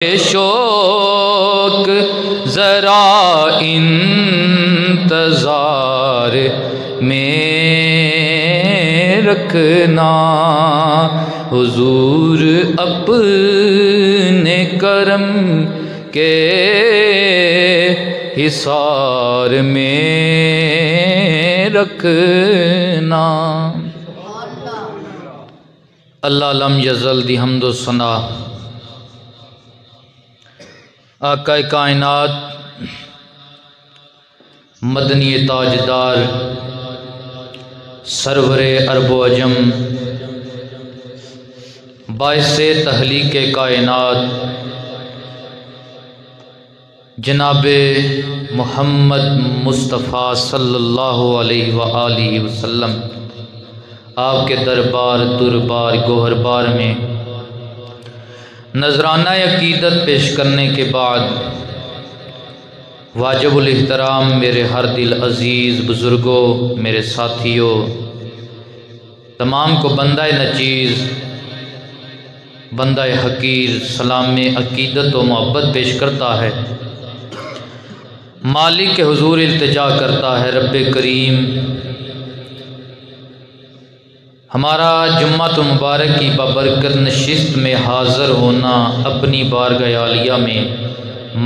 شوق ذرا انتظار میں رکھنا، حضور اپنے کرم کے حصار میں رکھنا۔ اللہ لم یزل دی حمد و ثنا آقا کائنات مدنی تاجدار سرور عرب و عجم باعث تخلیق کائنات جناب محمد مصطفیٰ صلی اللہ علیہ وآلہ وسلم آپ کے دربار گوہر بار میں نذرانہ عقیدت پیش کرنے کے بعد واجب الاحترام میرے ہر دل عزیز بزرگوں، میرے ساتھیوں، تمام کو بندہ نچیز بندہ حقیر سلام عقیدت و محبت پیش کرتا ہے۔ مالک کے حضور التجا کرتا ہے، رب کریم ہمارا جمعۃ المبارک کی بابرکت نشست میں حاضر ہونا اپنی بارگاہ عالیہ میں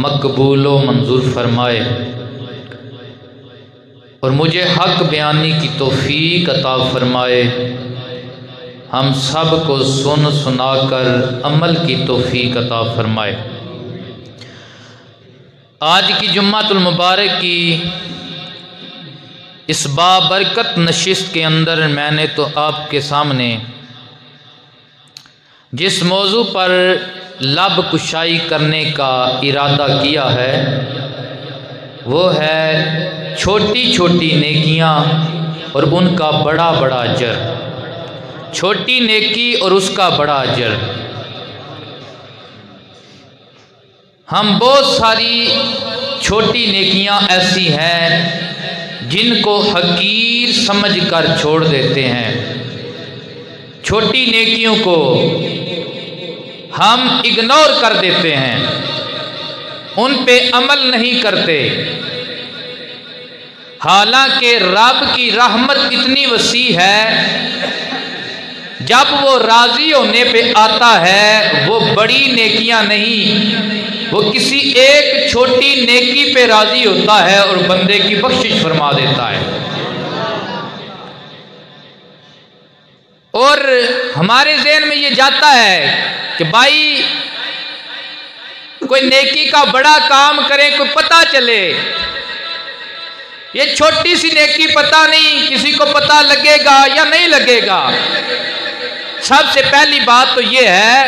مقبول و منظور فرمائے، اور مجھے حق بیانی کی توفیق عطا فرمائے، ہم سب کو سنا کر عمل کی توفیق عطا فرمائے۔ آج کی جمعۃ المبارک کی اس بابرکت نشست کے اندر میں نے تو آپ کے سامنے جس موضوع پر لب کشائی کرنے کا ارادہ کیا ہے وہ ہے چھوٹی چھوٹی نیکیاں اور ان کا بڑا بڑا اجر۔ چھوٹی نیکی اور اس کا بڑا اجر۔ ہم بہت ساری چھوٹی نیکیاں ایسی ہیں جن کو حقیر سمجھ کر چھوڑ دیتے ہیں۔ چھوٹی نیکیوں کو ہم اگنور کر دیتے ہیں، ان پہ عمل نہیں کرتے، حالانکہ رب کی رحمت اتنی وسیع ہے، جب وہ راضی ہونے پہ آتا ہے وہ بڑی نیکیاں نہیں، وہ کسی ایک چھوٹی نیکی پہ راضی ہوتا ہے اور بندے کی بخشش فرما دیتا ہے۔ اور ہمارے ذہن میں یہ جاتا ہے کہ بھائی کوئی نیکی کا بڑا کام کرے، کوئی پتہ چلے، یہ چھوٹی سی نیکی پتہ نہیں کسی کو پتہ لگے گا یا نہیں لگے گا۔ سب سے پہلی بات تو یہ ہے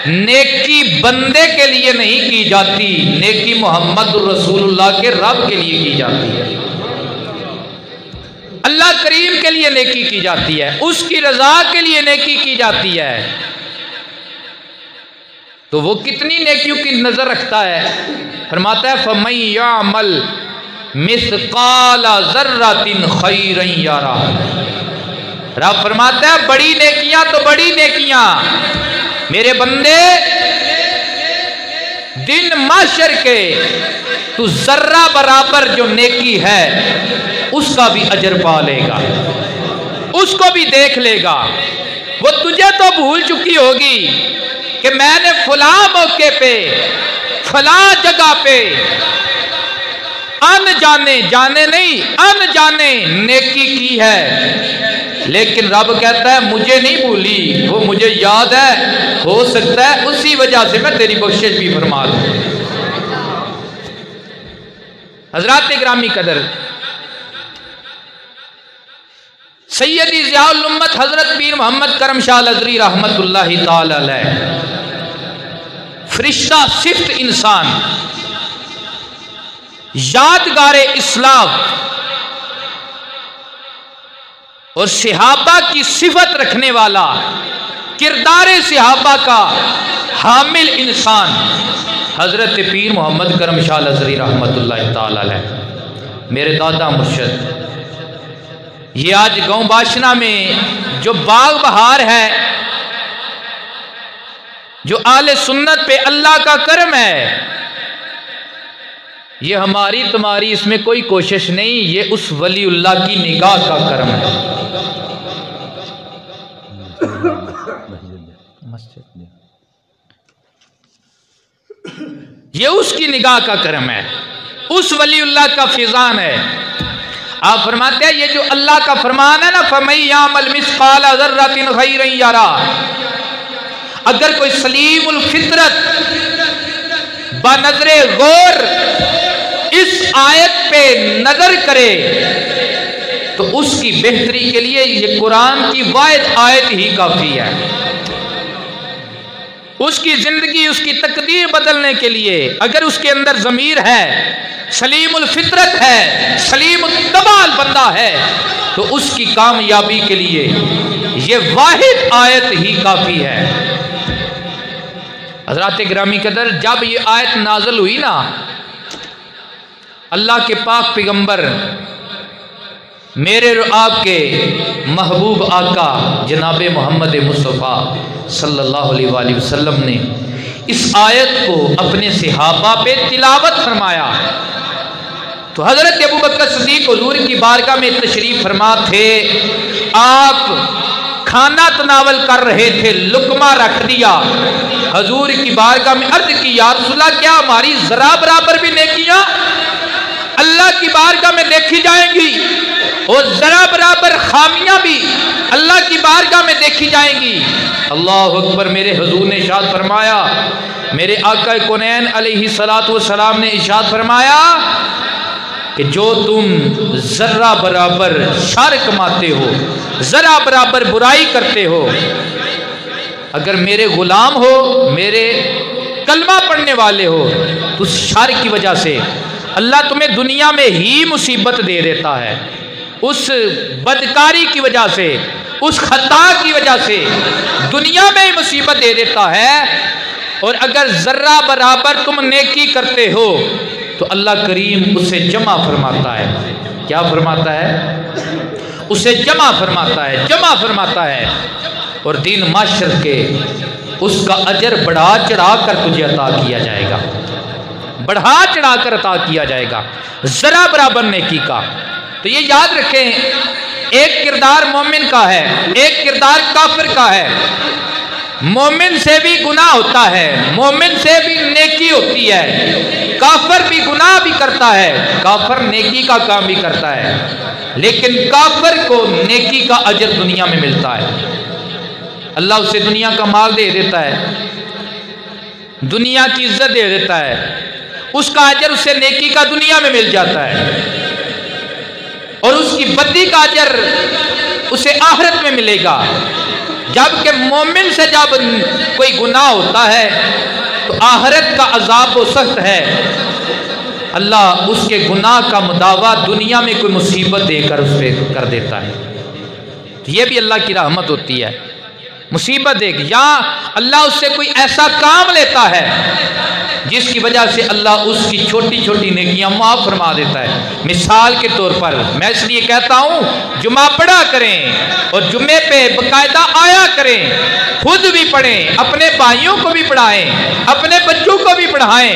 نیکی بندے کے لیے نہیں کی جاتی، نیکی محمد رسول اللہ کے رب کے لیے کی جاتی ہے، اللہ کریم کے لیے نیکی کی جاتی ہے، اس کی رضا کے لیے نیکی کی جاتی ہے۔ تو وہ کتنی نیکیوں کی نظر رکھتا ہے؟ فرماتا ہے فَمَن يَعْمَلْ مِثْقَالَ ذَرَّةٍ خَيْرًا يَرَهُ۔ رب فرماتا ہے بڑی نیکیاں تو بڑی نیکیاں، میرے بندے دن محشر کے تو ذرہ برابر جو نیکی ہے اس کا بھی اجر پا لے گا، اس کو بھی دیکھ لے گا۔ وہ تجھے تو بھول چکی ہوگی کہ میں نے فلاں موقع پہ فلاں جگہ پہ انجانے جانے نہیں انجانے نیکی کی ہے، لیکن رب کہتا ہے مجھے نہیں بھولی، وہ مجھے یاد ہے، ہو سکتا ہے اسی وجہ سے میں تیری بخشش بھی فرما دوں۔ حضرات گرامی قدر، سیدی ضیاء الامت حضرت پیر محمد کرم شاہ الازہری رحمت اللہ تعالی علیہ، فرشتہ صفت انسان، یادگار اسلام اور صحابہ کی صفت رکھنے والا، کردار صحابہ کا حامل انسان حضرت پیر محمد کرم شاہ الازہری رحمت اللہ تعالی علیہ، میرے دادا مرشد۔ یہ آج گاؤں باشنا میں جو باغ بہار ہے جو آل سنت پہ اللہ کا کرم ہے، یہ ہماری تمہاری اس میں کوئی کوشش نہیں، یہ اس ولی اللہ کی نگاہ کا کرم ہے۔ یہ اس کی نگاہ کا کرم ہے، اس ولی اللہ کا فیضان ہے۔ آپ فرماتے ہیں یہ جو اللہ کا فرمان ہے نا، فَمَن يَعْمَلْ مِثْقَالَ ذَرَّةٍ خَيْرًا يَرَهُ، اگر کوئی سلیم الفطرت بنظر غور اس آیت پہ نظر کرے تو اس کی بہتری کے لیے یہ قرآن کی واحد آیت ہی کافی ہے۔ اس کی زندگی، اس کی تقدیر بدلنے کے لیے اگر اس کے اندر ضمیر ہے، سلیم الفطرت ہے، سلیم الطبال بندہ ہے، تو اس کی کامیابی کے لیے یہ واحد آیت ہی کافی ہے۔ حضرات گرامی قدر، جب یہ آیت نازل ہوئی نا، اللہ کے پاک پیغمبر میرے اور آپ کے محبوب آقا جناب محمد مصطفیٰ صلی اللہ علیہ وآلہ وسلم نے اس آیت کو اپنے صحابہ پہ تلاوت فرمایا تو حضرت ابوبکر صدیق حضور کی بارگاہ میں تشریف فرما تھے۔ آپ کھانا تناول کر رہے تھے، لقمہ رکھ دیا، حضور کی بارگاہ میں عرض کی، یا رسول اللہ کیا ہماری ذرا برابر بھی نیکیاں اللہ کی بارگاہ میں دیکھی جائیں گی، اور ذرا برابر خامیاں بھی اللہ کی بارگاہ میں دیکھی جائیں گی؟ اللہ اکبر۔ میرے حضور نے ارشاد فرمایا، میرے آقا کونین علیہ السلام نے ارشاد فرمایا کہ جو تم ذرہ برابر شر کماتے ہو، ذرہ برابر برائی کرتے ہو، اگر میرے غلام ہو، میرے کلمہ پڑھنے والے ہو، تو اس شر کی وجہ سے اللہ تمہیں دنیا میں ہی مصیبت دے دیتا ہے، اس بدکاری کی وجہ سے، اس خطا کی وجہ سے دنیا میں ہی مصیبت دے دیتا ہے۔ اور اگر ذرہ برابر تم نیکی کرتے ہو تو اللہ کریم اسے جمع فرماتا ہے۔ کیا فرماتا ہے؟ اسے جمع فرماتا ہے، جمع فرماتا ہے، اور دین معاشر کے اس کا اجر بڑھا چڑھا کر تجھے عطا کیا جائے گا، بڑھا چڑھا کر عطا کیا جائے گا ذرہ برابر نیکی کا۔ تو یہ یاد رکھیں، ایک کردار مومن کا ہے، ایک کردار کافر کا ہے۔ مومن سے بھی گناہ ہوتا ہے، مومن سے بھی نیکی ہوتی ہے، کافر بھی گناہ بھی کرتا ہے، کافر نیکی کا کام بھی کرتا ہے، لیکن کافر کو نیکی کا اجر دنیا میں ملتا ہے۔ اللہ اسے دنیا کا مال دے دیتا ہے، دنیا کی عزت دے دیتا ہے، اس کا اجر اسے نیکی کا دنیا میں مل جاتا ہے، اور اس کی بدی کا اجر اسے آخرت میں ملے گا۔ جبکہ مومن سے جب کوئی گناہ ہوتا ہے تو آخرت کا عذاب و سخت ہے، اللہ اس کے گناہ کا مداوع دنیا میں کوئی مصیبت دے کر اس پہ کر دیتا ہے۔ یہ بھی اللہ کی رحمت ہوتی ہے، مصیبت دے گی، یا اللہ اس سے کوئی ایسا کام لیتا ہے جس کی وجہ سے اللہ اس کی چھوٹی چھوٹی نیکیاں معاف فرما دیتا ہے۔ مثال کے طور پر میں اس لیے کہتا ہوں جمعہ پڑھا کریں، اور جمعے پہ باقاعدہ آیا کریں، خود بھی پڑھیں، اپنے بھائیوں کو بھی پڑھائیں، اپنے بچوں کو بھی پڑھائیں۔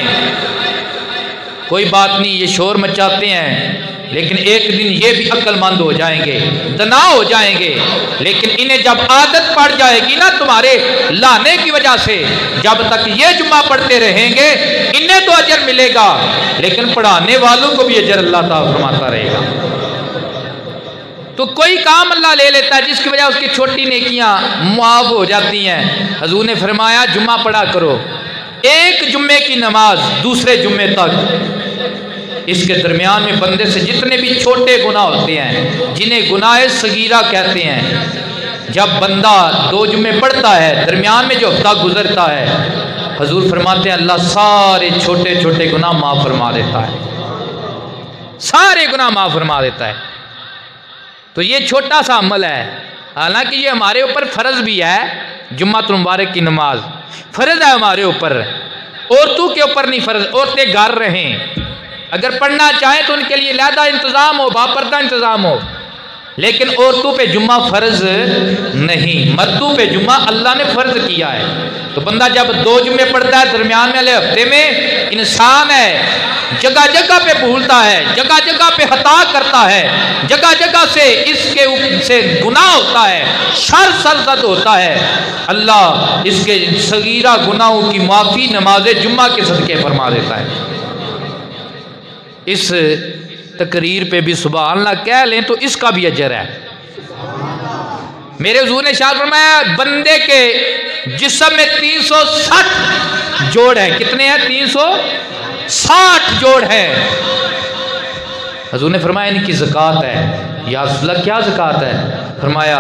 کوئی بات نہیں، یہ شور مچاتے ہیں، لیکن ایک دن یہ بھی عقل مند ہو جائیں گے، دنا ہو جائیں گے، لیکن انہیں جب عادت پڑ جائے گی نا تمہارے لانے کی وجہ سے، جب تک یہ جمعہ پڑھتے رہیں گے انہیں تو اجر ملے گا، لیکن پڑھانے والوں کو بھی اجر اللہ تعالیٰ فرماتا رہے گا۔ تو کوئی کام اللہ لے لیتا ہے جس کی وجہ اس کی چھوٹی نیکیاں معاف ہو جاتی ہیں۔ حضور نے فرمایا جمعہ پڑھا کرو، ایک جمعے کی نماز دوسرے جمعے تک، اس کے درمیان میں بندے سے جتنے بھی چھوٹے گناہ ہوتے ہیں جنہیں گناہ صغیرہ کہتے ہیں، جب بندہ 2 جمعے پڑھتا ہے، درمیان میں جو ہفتہ گزرتا ہے، حضور فرماتے ہیں اللہ سارے چھوٹے چھوٹے گناہ معاف فرما دیتا ہے، سارے گناہ معاف فرما دیتا ہے۔ تو یہ چھوٹا سا عمل ہے، حالانکہ یہ ہمارے اوپر فرض بھی ہے، جمعۃ المبارک کی نماز فرض ہے ہمارے اوپر، عورتوں کے اوپر نہیں فرض، عورتیں گھر رہیں، اگر پڑھنا چاہیں تو ان کے لیے علیحدہ انتظام ہو، باپردہ انتظام ہو، لیکن عورتوں پہ جمعہ فرض نہیں، مردوں پہ جمعہ اللہ نے فرض کیا ہے۔ تو بندہ جب 2 جمعے پڑھتا ہے درمیان والے ہفتے میں، انسان ہے جگہ جگہ پہ بھولتا ہے، جگہ جگہ پہ خطا کرتا ہے، جگہ جگہ سے اس کے سے گناہ ہوتا ہے، شر سرزد ہوتا ہے، اللہ اس کے صغیرہ گناہوں کی معافی نماز جمعہ کے صدقے فرما دیتا ہے۔ اس تقریر پہ بھی سبحان اللہ کہہ لیں تو اس کا بھی اجر ہے۔ میرے حضور نے ارشاد فرمایا بندے کے جسم میں 360 جوڑ ہیں۔ کتنے ہیں؟ 360 جوڑ ہیں۔ حضور نے فرمایا ان کی زکوٰۃ ہے۔ یا رسول اللہ کیا زکوٰۃ ہے؟ فرمایا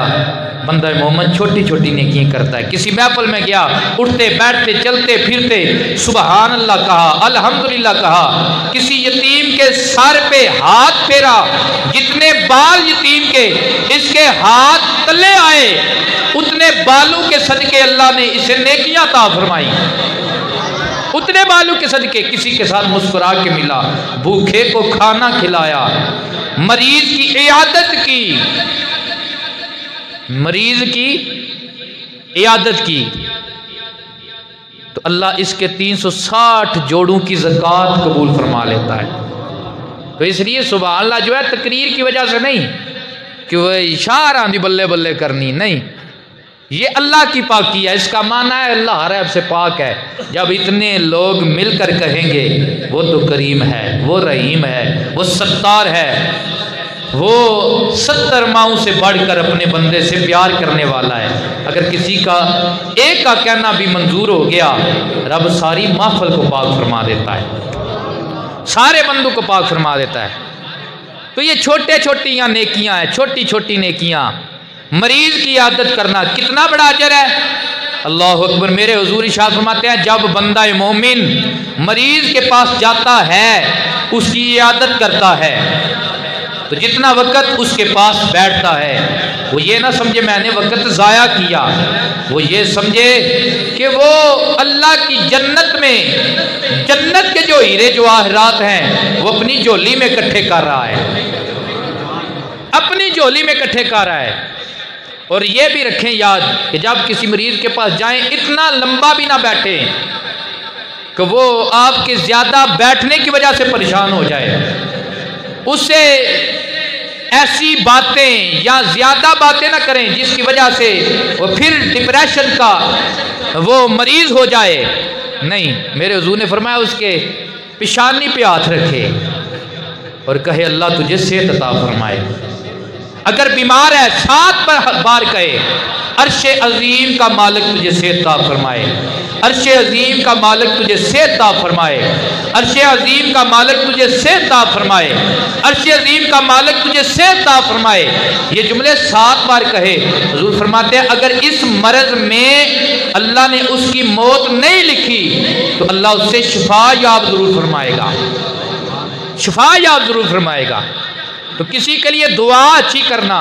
بندہ مومن چھوٹی چھوٹی نیکیاں کرتا ہے، کسی محفل میں گیا، اٹھتے بیٹھتے چلتے پھرتے سبحان اللہ کہا، الحمدللہ کہا، کسی یتیم کے سر پہ ہاتھ پھیرا، جتنے بال یتیم کے اس کے ہاتھ تلے آئے اتنے بالوں کے صدقے اللہ نے اسے نیکیاں عطا فرمائی۔ اتنے بالوں کے صدقے، کسی کے ساتھ مسکرا کے ملا، بھوکے کو کھانا کھلایا، مریض کی عیادت کی، مریض کی عیادت کی، تو اللہ اس کے 360 جوڑوں کی زکوٰۃ قبول فرما لیتا ہے۔ تو اس لیے سبحان اللہ جو ہے تقریر کی وجہ سے نہیں کہ وہ اشارہ دی بلے بلے کرنی، نہیں، یہ اللہ کی پاکی ہے۔ اس کا معنی ہے اللہ ہر عیب سے پاک ہے۔ جب اتنے لوگ مل کر کہیں گے وہ تو کریم ہے، وہ رحیم ہے، وہ ستار ہے، وہ 70 ماؤں سے بڑھ کر اپنے بندے سے پیار کرنے والا ہے۔ اگر کسی کا ایک کا کہنا بھی منظور ہو گیا، رب ساری محفل کو پاک فرما دیتا ہے، سارے بندوں کو پاک فرما دیتا ہے۔ تو یہ چھوٹے چھوٹیاں نیکیاں ہیں، چھوٹی چھوٹی نیکیاں۔ مریض کی عادت کرنا کتنا بڑا اجر ہے، اللہ اکبر۔ میرے حضور ارشاد فرماتے ہیں جب بندہ مومن مریض کے پاس جاتا ہے، اس کی عادت کرتا ہے، تو جتنا وقت اس کے پاس بیٹھتا ہے وہ یہ نہ سمجھے میں نے وقت ضائع کیا، وہ یہ سمجھے کہ وہ اللہ کی جنت میں، جنت کے جو ہیرے جواہرات ہیں وہ اپنی جھولی میں اکٹھے کر رہا ہے، اپنی جھولی میں اکٹھے کر رہا ہے۔ اور یہ بھی رکھیں یاد کہ جب کسی مریض کے پاس جائیں اتنا لمبا بھی نہ بیٹھیں کہ وہ آپ کے زیادہ بیٹھنے کی وجہ سے پریشان ہو جائے، اس سے ایسی باتیں یا زیادہ باتیں نہ کریں جس کی وجہ سے وہ پھر ڈپریشن کا وہ مریض ہو جائے۔ نہیں، میرے حضور نے فرمایا اس کے پیشانی پہ ہاتھ رکھے اور کہے اللہ تجھے صحت عطا فرمائے۔ اگر بیمار ہے 7 بار کہے عرش عظیم کا مالک تجھے صحت عطا فرمائے، عرش عظیم کا مالک تجھے صحت عطا فرمائے، عرش عظیم کا مالک تجھے صحت عطا فرمائے، عرش عظیم کا مالک تجھے صحت عطا فرمائے۔ یہ جملے 7 بار کہے۔ حضور فرماتے ہیں اگر اس مرض میں اللہ نے اس کی موت نہیں لکھی تو اللہ اس سے شفا یاب ضرور فرمائے گا، شفا یاب ضرور فرمائے گا۔ تو کسی کے لیے دعا اچھی کرنا،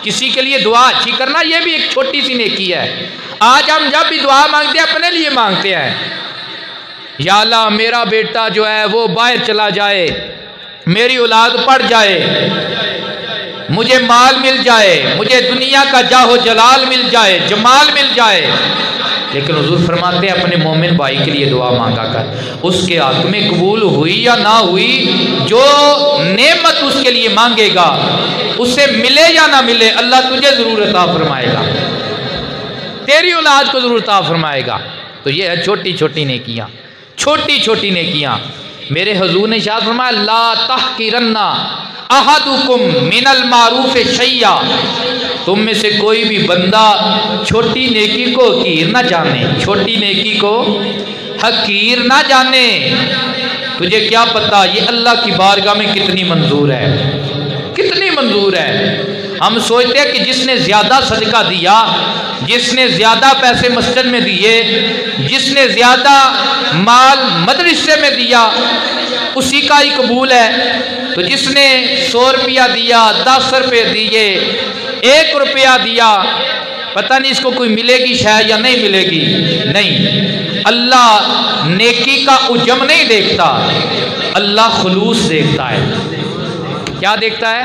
کسی کے لیے دعا اچھی کرنا یہ بھی ایک چھوٹی سی نیکی ہے۔ آج ہم جب بھی دعا مانگتے ہیں اپنے لیے مانگتے ہیں، یا اللہ میرا بیٹا جو ہے وہ باہر چلا جائے، میری اولاد پڑھ جائے، مجھے مال مل جائے، مجھے دنیا کا جاہ و جلال مل جائے، جمال مل جائے۔ لیکن حضور فرماتے ہیں اپنے مومن بھائی کے لیے دعا مانگا کر، اس کے حق میں قبول ہوئی یا نہ ہوئی، جو نعمت اس کے لیے مانگے گا اسے ملے یا نہ ملے اللہ تجھے ضرور عطا فرمائے گا، تیری اولاد کو ضرور عطا فرمائے گا۔ تو یہ ہے چھوٹی چھوٹی نیکیاں، چھوٹی چھوٹی نیکیاں۔ میرے حضور نے ارشاد فرمایا لا تحقرن احدکم من المعروف شیئا، تم میں سے کوئی بھی بندہ چھوٹی نیکی کو حقیر نہ جانے، چھوٹی نیکی کو حقیر نہ جانے۔ تجھے کیا پتا یہ اللہ کی بارگاہ میں کتنی منظور ہے، کتنی منظور ہے۔ ہم سوچتے ہیں کہ جس نے زیادہ صدقہ دیا، جس نے زیادہ پیسے مسجد میں دیے، جس نے زیادہ مال مدرسے میں دیا اسی کا ہی قبول ہے۔ تو جس نے 100 روپیہ دیا، 10 روپے دیے، 1 روپیہ دیا، پتہ نہیں اس کو کوئی ملے گی شاید یا نہیں ملے گی، نہیں۔ اللہ نیکی کا اجم نہیں دیکھتا، اللہ خلوص دیکھتا ہے۔ کیا دیکھتا ہے؟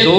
2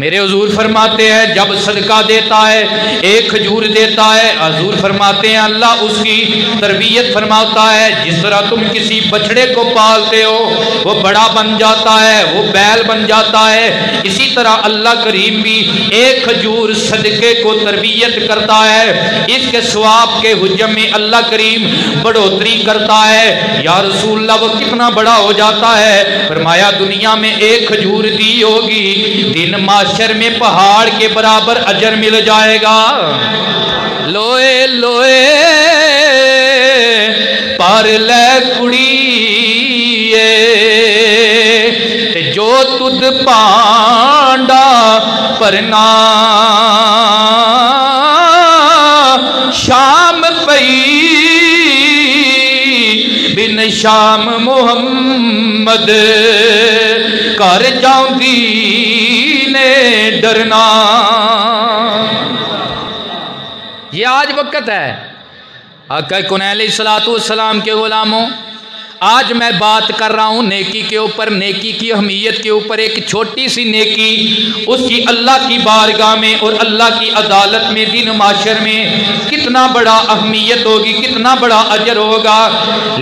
میرے حضور فرماتے ہیں جب صدقہ دیتا ہے ایک کھجور دیتا ہے، حضور فرماتے ہیں اللہ اس کی تربیت فرماتا ہے، جس طرح تم کسی بچڑے کو پالتے ہو وہ بڑا بن جاتا ہے، وہ بیل بن جاتا ہے، اسی طرح اللہ کریم بھی ایک کھجور صدقے کو تربیت کرتا ہے، اس کے ثواب کے حجم میں اللہ کریم بڑھوتری کرتا ہے۔ یا رسول اللہ وہ کتنا بڑا ہو جاتا ہے؟ فرمایا دنیا میں ایک کھجور دی ہوگی، دن معاشر میں پہاڑ کے برابر اجر مل جائے گا۔ لوئے لوئے پر لے کڑیے جو تد پانڈا پرنا شام پئی بن شام محمد کر جاؤندی نے ڈرنا۔ یہ آج وقت ہے آقا کون علیہ السلام کے غلاموں، آج میں بات کر رہا ہوں نیکی کے اوپر، نیکی کی اہمیت کے اوپر۔ ایک چھوٹی سی نیکی اس کی اللہ کی بارگاہ میں اور اللہ کی عدالت میں دن معاشر میں کتنا بڑا اہمیت ہوگی، کتنا بڑا اجر ہوگا،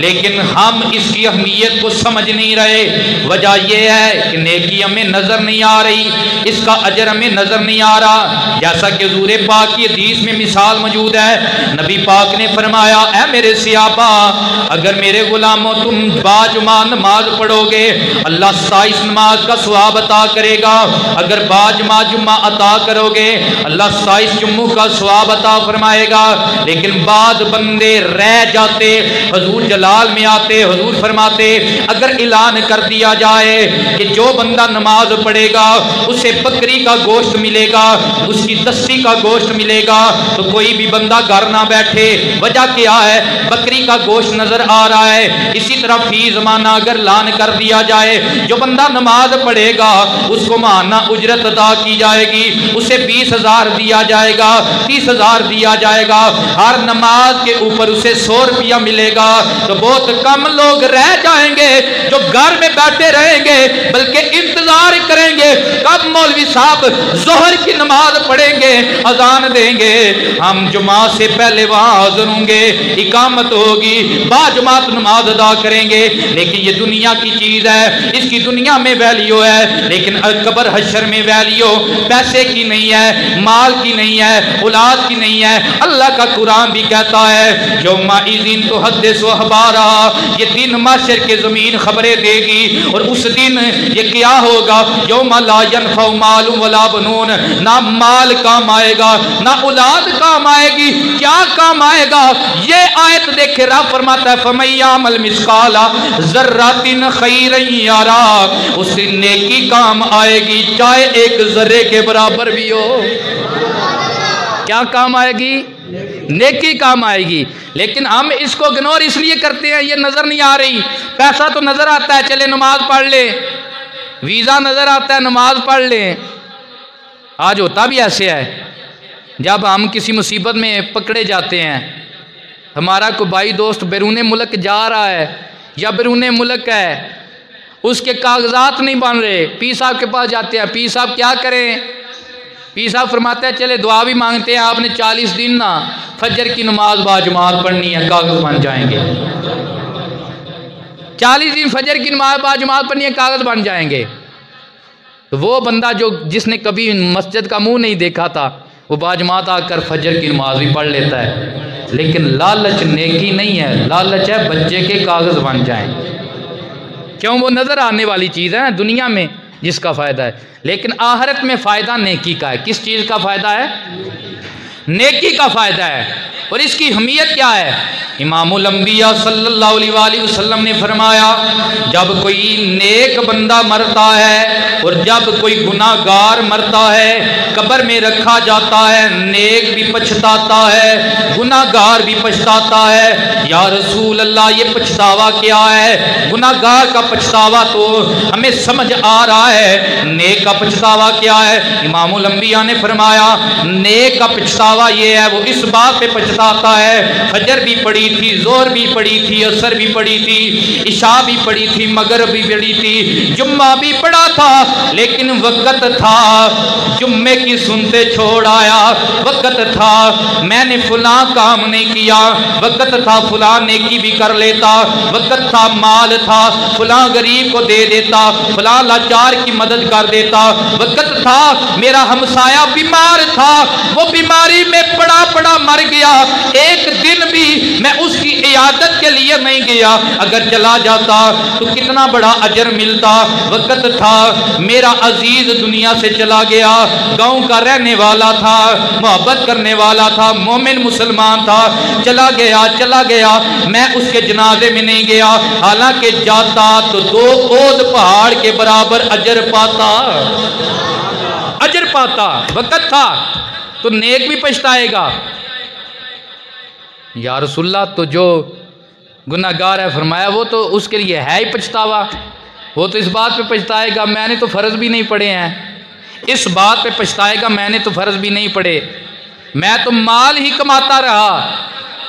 لیکن ہم اس کی اہمیت کو سمجھ نہیں رہے۔ وجہ یہ ہے کہ نیکی ہمیں نظر نہیں آ رہی، اس کا اجر ہمیں نظر نہیں آ رہا۔ جیسا کہ حضور پاک کی حدیث میں مثال موجود ہے، نبی پاک نے فرمایا اے میرے صحابہ اگر میرے غلاموں تم باجمع نماز پڑھو گے اللہ 27 نماز کا ثواب عطا کرے گا، اگر باجمع جمعہ عطا کرو گے اللہ 27 جمعوں کا ثواب عطا فرمائے گا۔ لیکن بعض بندے رہ جاتے، حضور جلال میں آتے، حضور فرماتے اگر اعلان کر دیا جائے کہ جو بندہ نماز پڑھے گا اسے بکری کا گوشت ملے گا، اس کی دستی کا گوشت ملے گا، تو کوئی بھی بندہ گھر نہ بیٹھے۔ وجہ کیا ہے؟ بکری کا گوشت نظر آ رہا ہے۔ اسی طرح فی زمانہ اگر اعلان کر دیا جائے جو بندہ نماز پڑھے گا اس کو ماہانہ اجرت ادا کی جائے گی، اسے 20,000 دیا جائے گا، 30,000 دیا جائے گا، ہر نماز کے اوپر اسے 100 روپیہ ملے گا، تو بہت کم لوگ رہ جائیں گے جو گھر میں بیٹھے رہیں گے بلکہ انتظار کریں گے کب مولوی صاحب ظہر کی نماز پڑھیں گے، اذان دیں گے، ہم جمعہ سے پہلے وہاں حاضر ہوں گے، اقامت ہوگی، باجماعت نماز ادا کریں گے۔ لیکن یہ دنیا کی چیز ہے، اس کی دنیا میں ویلیو ہے، لیکن قبر حشر میں ویلیو پیسے کی نہیں ہے، مال کی نہیں ہے، اولاد کی نہیں ہے۔ اللہ کا قرآن بھی کہتا ہے یومئذ تحدث اخبارہا، یہ دن معاشر کے زمین خبریں دے گی، اور اس دن یہ کیا ہوگا؟ یوم لا ینفع مال ولا بنون، نہ مال کام آئے گا نہ اولاد کام آئے گی۔ کیا کام آئے گا؟ یہ آیت دیکھے رب فرماتا ہے فَمَن یعمل مثقال ذرۃ خیرا یرہ، اس دن نیکی کام آئے گی چاہے ایک ذرے کے برابر بھی ہو۔ کیا کام آئے گی؟ نیکی کام آئے گی، لیکن ہم اس کو اگنور اس لیے کرتے ہیں یہ نظر نہیں آ رہی۔ پیسہ تو نظر آتا ہے چلے نماز پڑھ لیں، ویزا نظر آتا ہے نماز پڑھ لیں۔ آج ہوتا بھی ایسے ہے، جب ہم کسی مصیبت میں پکڑے جاتے ہیں، ہمارا کوئی بھائی دوست بیرون ملک جا رہا ہے یا بیرون ملک ہے، اس کے کاغذات نہیں بن رہے، پیر صاحب کے پاس جاتے ہیں، پیر صاحب کیا کریں؟ پیر صاحب فرماتے ہیں چلے دعا بھی مانگتے ہیں، آپ نے 40 دن نہ فجر کی نماز باجماعت پڑھنی ہے، کاغذ بن جائیں گے۔ 40 دن فجر کی نماز باجماعت پڑھنی ہے، کاغذ بن جائیں گے۔ تو وہ بندہ جس نے کبھی مسجد کا منہ نہیں دیکھا تھا وہ باجماعت آ کر فجر کی نماز بھی پڑھ لیتا ہے، لیکن لالچ نیکی نہیں ہے، لالچ ہے بچے کے کاغذ بن جائیں۔ کیوں؟ وہ نظر آنے والی چیز ہے دنیا میں جس کا فائدہ ہے، لیکن آخرت میں فائدہ نیکی کا ہے۔ کس چیز کا فائدہ ہے؟ نیکی کا فائدہ ہے۔ اور اس کی اہمیت کیا ہے؟ امام الانبیاء صلی اللہ علیہ وآلہ وسلم نے فرمایا جب کوئی نیک بندہ مرتا ہے اور جب کوئی گناہگار مرتا ہے قبر میں رکھا جاتا ہے، نیک بھی پچھتاتا ہے گناہگار بھی پچھتاتا ہے۔ یا رسول اللہ یہ پچھتاوا کیا ہے؟ گناہگار کا پچھتاوا تو ہمیں سمجھ آ رہا ہے، نیک کا پچھتاوا کیا ہے؟ امام الانبیاء نے فرمایا نیک کا پچھتاوا یہ ہے وہ اس بات پہ پچھتا بتاتا ہے فجر بھی پڑھی تھی، ظہر بھی پڑھی تھی، عصر بھی پڑھی تھی، عشاء بھی پڑھی تھی، مغرب بھی پڑھی تھی، جمعہ بھی پڑھا تھا، لیکن وقت تھا جمعے کی سنتے چھوڑ آیا، وقت تھا میں نے فلاں کام نہیں کیا، وقت تھا فلاں نیکی بھی کر لیتا، وقت تھا مال تھا فلاں غریب کو دے دیتا، فلاں لاچار کی مدد کر دیتا، وقت تھا میرا ہمسایہ بیمار تھا، وہ بیماری میں پڑا پڑا مر گیا، ایک دن بھی میں اس کی عیادت کے لیے نہیں گیا، اگر چلا جاتا تو کتنا بڑا اجر ملتا۔ وقت تھا میرا عزیز دنیا سے چلا گیا، گاؤں کا رہنے والا تھا، محبت کرنے والا تھا، مومن مسلمان تھا، چلا گیا، میں اس کے جنازے میں نہیں گیا، حالانکہ جاتا تو 2 اود پہاڑ کے برابر اجر پاتا۔ وقت تھا تو نیک بھی پچھتائے گا۔ یا رسول اللہ تو جو گناہگار ہے فرمایا وہ تو اس کے لیے ہے ہی پچھتاوا، وہ تو اس بات پہ پچھتائے گا میں نے تو فرض بھی نہیں پڑھے ہیں، اس بات پہ پچھتائے گا میں نے تو فرض بھی نہیں پڑھے، میں تو مال ہی کماتا رہا،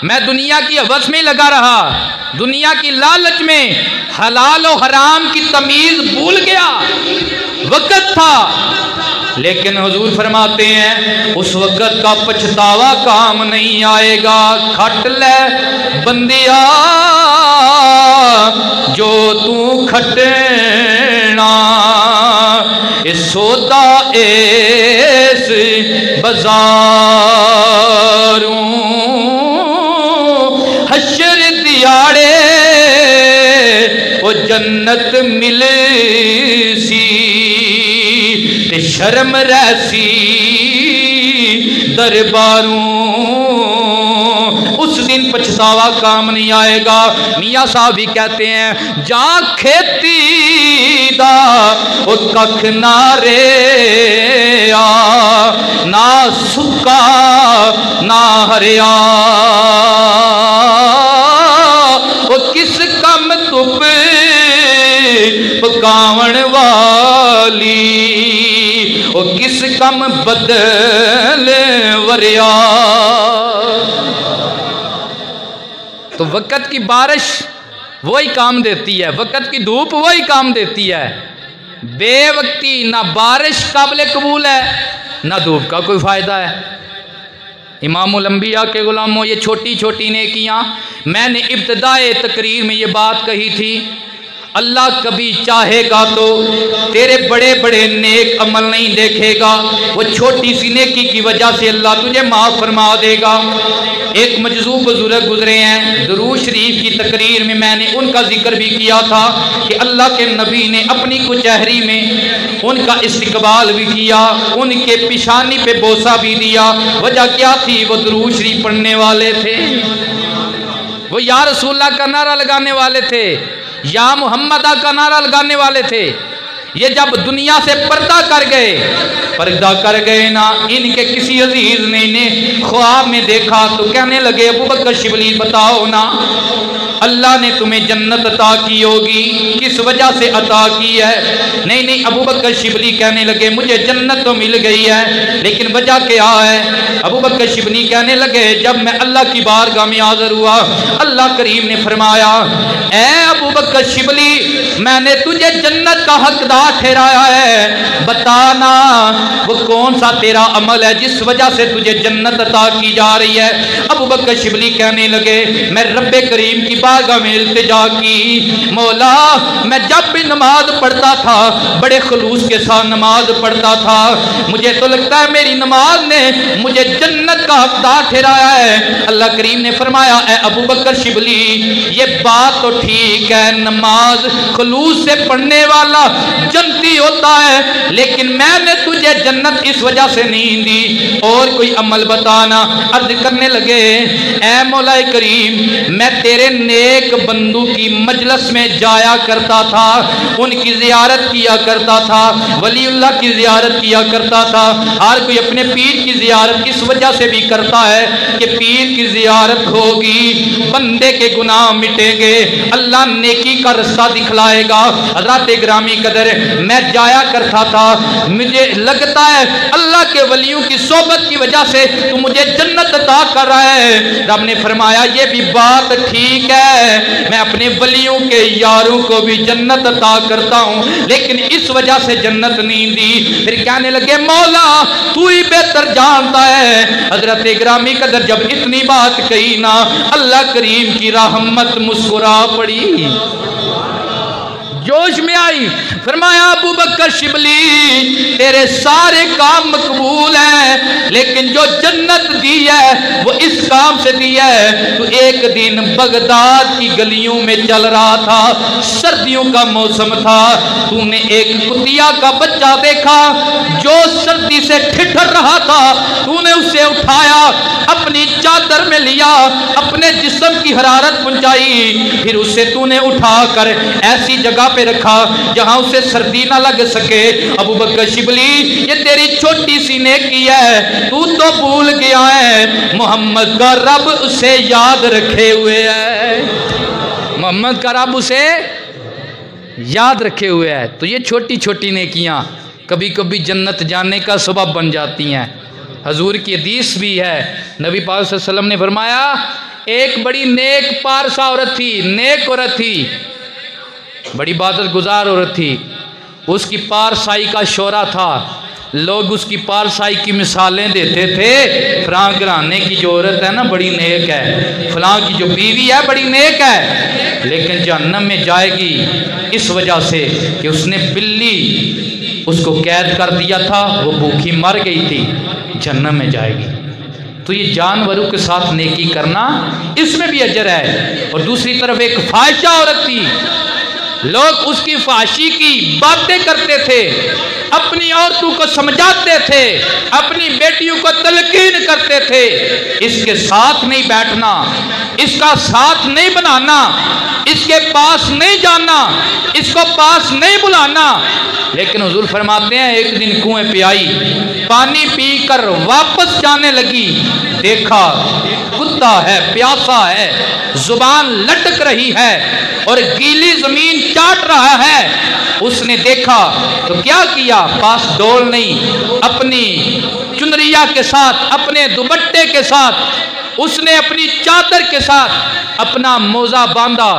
میں دنیا کی ہوس میں لگا رہا، دنیا کی لالچ میں حلال و حرام کی تمیز بھول گیا۔ وقت تھا لیکن حضور فرماتے ہیں اس وقت کا پچھتاوا کام نہیں آئے گا۔ کھٹ لے بندیا جو تو کھٹنا، اس سودا اس بازاروں، حشر دیاڑے وہ جنت مل سی، شرم رہسی درباروں، اس دن پچھتاوا کام نہیں آئے گا۔ میاں صاحب بھی کہتے ہیں جہاں کھیتی دا او ککھ نہ رہیا، نہ سکا نہ ہریا، او کس کم تپ پکاون والی، او کس کم بدل وریا۔ تو وقت کی بارش وہی کام دیتی ہے، وقت کی دھوپ وہی کام دیتی ہے۔ بے وقتی نہ بارش قابل قبول ہے نہ دھوپ کا کوئی فائدہ ہے۔ امام الانبیاء کے غلاموں، یہ چھوٹی چھوٹی نیکیاں، میں نے ابتدائے تقریر میں یہ بات کہی تھی، اللہ کبھی چاہے گا تو تیرے بڑے بڑے نیک عمل نہیں دیکھے گا، وہ چھوٹی سی نیکی کی وجہ سے اللہ تجھے معاف فرما دے گا۔ ایک مجذوب بزرگ گزرے ہیں، درود شریف کی تقریر میں نے ان کا ذکر بھی کیا تھا کہ اللہ کے نبی نے اپنی کچہری میں ان کا استقبال بھی کیا، ان کے پیشانی پہ بوسہ بھی دیا۔ وجہ کیا تھی؟ وہ درود شریف پڑھنے والے تھے، وہ یا رسول اللہ کا نعرہ لگانے والے تھے، یا محمدہ کا نعرہ لگانے والے تھے۔ یہ جب دنیا سے پردہ کر گئے نا، ان کے کسی عزیز نے انہیں خواب میں دیکھا تو کہنے لگے ابو بکر شبلی بتاؤ نا اللہ نے تمہیں جنت عطا کی ہوگی، کس وجہ سے عطا کی ہے؟ نہیں ابو بکر شبلی کہنے لگے مجھے جنت تو مل گئی ہے لیکن وجہ کیا ہے؟ ابو بکر شبلی کہنے لگے جب میں اللہ کی بارگاہ میں حاضر ہوا، اللہ کریم نے فرمایا اے ابو بکر شبلی میں نے تجھے جنت کا حقدار ٹھہرایا ہے، بتانا وہ کون سا تیرا عمل ہے جس وجہ سے تجھے جنت عطا کی جا رہی ہے؟ ابو بکر شبلی کہنے لگے میں رب کریم کی بارگاہ میں التجا کی، مولا میں جب بھی نماز پڑھتا تھا بڑے خلوص کے ساتھ نماز پڑھتا تھا، مجھے تو لگتا ہے میری نماز نے مجھے جنت کا حقدار ٹھہرایا ہے۔ اللہ کریم نے فرمایا اے ابو بکر شبلی یہ بات تو ٹھیک ہے، نماز خلوص سے پڑھنے والا جنتی ہوتا ہے، لیکن میں نے تجھے جنت اس وجہ سے نہیں دی، اور کوئی عمل بتانا۔ عرض کرنے لگے اے مولا کریم میں تیرے نیک بندوں کی مجلس میں جایا کرتا تھا، ان کی زیارت کیا کرتا تھا، ولی اللہ کی زیارت کیا کرتا تھا۔ ہر کوئی اپنے پیر کی زیارت کس وجہ سے بھی کرتا ہے کہ پیر کی زیارت ہوگی، بندے کے گناہ مٹیں گے، اللہ نیکی کا رستہ دکھلائے گا۔ حضرات گرامی قدر، میں جایا کرتا تھا، مجھے لگتا ہے اللہ کے ولیوں کی صحبت کی وجہ سے تو مجھے جنت عطا کر رہا ہے۔ رب نے فرمایا یہ بھی بات ٹھیک ہے، میں اپنے ولیوں کے یاروں کو بھی جنت عطا کرتا ہوں، لیکن اس وجہ سے جنت نہیں دی۔ پھر کہنے لگے مولا تو ہی بہتر جانتا ہے۔ حضرت گرامی قدر جب اتنی بات کہی نا، اللہ کریم کی رحمت مسکرا پڑی، جوش میں آئی، فرمایا ابو بکر شبلی تیرے سارے کام مقبول ہیں، لیکن جو جنت دی ہے وہ اس کام سے دی ہے۔ تو ایک دن بغداد کی گلیوں میں چل رہا تھا، سردیوں کا موسم تھا، تو نے ایک کتیا کا بچہ دیکھا جو سردی سے ٹھٹر رہا تھا، تو نے اسے اٹھایا، اپنی چادر میں لیا، اپنے جسم کی حرارت پہنچائی، پھر اسے تو نے اٹھا کر ایسی جگہ پہ رکھا جہاں اسے سردی نہ لگ سکے۔ ابو بکر شبلی یہ تیری چھوٹی سی نیکی ہے، تو بھول گیا ہے محمد کا رب اسے یاد رکھے ہوئے ہے، محمد کا رب اسے یاد رکھے ہوئے ہے۔ تو یہ چھوٹی چھوٹی نیکیاں کبھی کبھی جنت جانے کا سبب بن جاتی ہیں۔ حضور کی حدیث بھی ہے، نبی پاک صلی اللہ علیہ وسلم نے فرمایا ایک بڑی نیک پارسا عورت تھی، نیک عورت تھی، بڑی عبادت گزار عورت تھی، اس کی پارسائی کا شورا تھا، لوگ اس کی پارسائی کی مثالیں دیتے تھے، فلاں گھرانے کی جو عورت ہے نا بڑی نیک ہے، فلاں کی جو بیوی ہے بڑی نیک ہے، لیکن جہنم میں جائے گی اس وجہ سے کہ اس نے بلی اس کو قید کر دیا تھا، وہ بھوکی مر گئی تھی، جہنم میں جائے گی۔ تو یہ جانوروں کے ساتھ نیکی کرنا اس میں بھی اجر ہے۔ اور دوسری طرف ایک فاحشہ عورت تھی، لوگ اس کی فحاشی کی باتیں کرتے تھے، اپنی عورتوں کو سمجھاتے تھے، اپنی بیٹیوں کو تلقین کرتے تھے، اس کے ساتھ نہیں بیٹھنا، اس کا ساتھ نہیں بنانا، اس کے پاس نہیں جانا، اس کو پاس نہیں بلانا۔ لیکن حضور فرماتے ہیں ایک دن کنویں پہ آئی، پانی پی کر واپس جانے لگی، دیکھا کتا ہے، پیاسا ہے، زبان لٹک رہی ہے اور گیلی زمین چاٹ رہا ہے۔ اس نے دیکھا تو کیا کیا، پاس ڈول نہیں، اپنی چنریا کے ساتھ، اپنے دوپٹے کے ساتھ، اس نے اپنی چادر کے ساتھ اپنا موزہ باندھا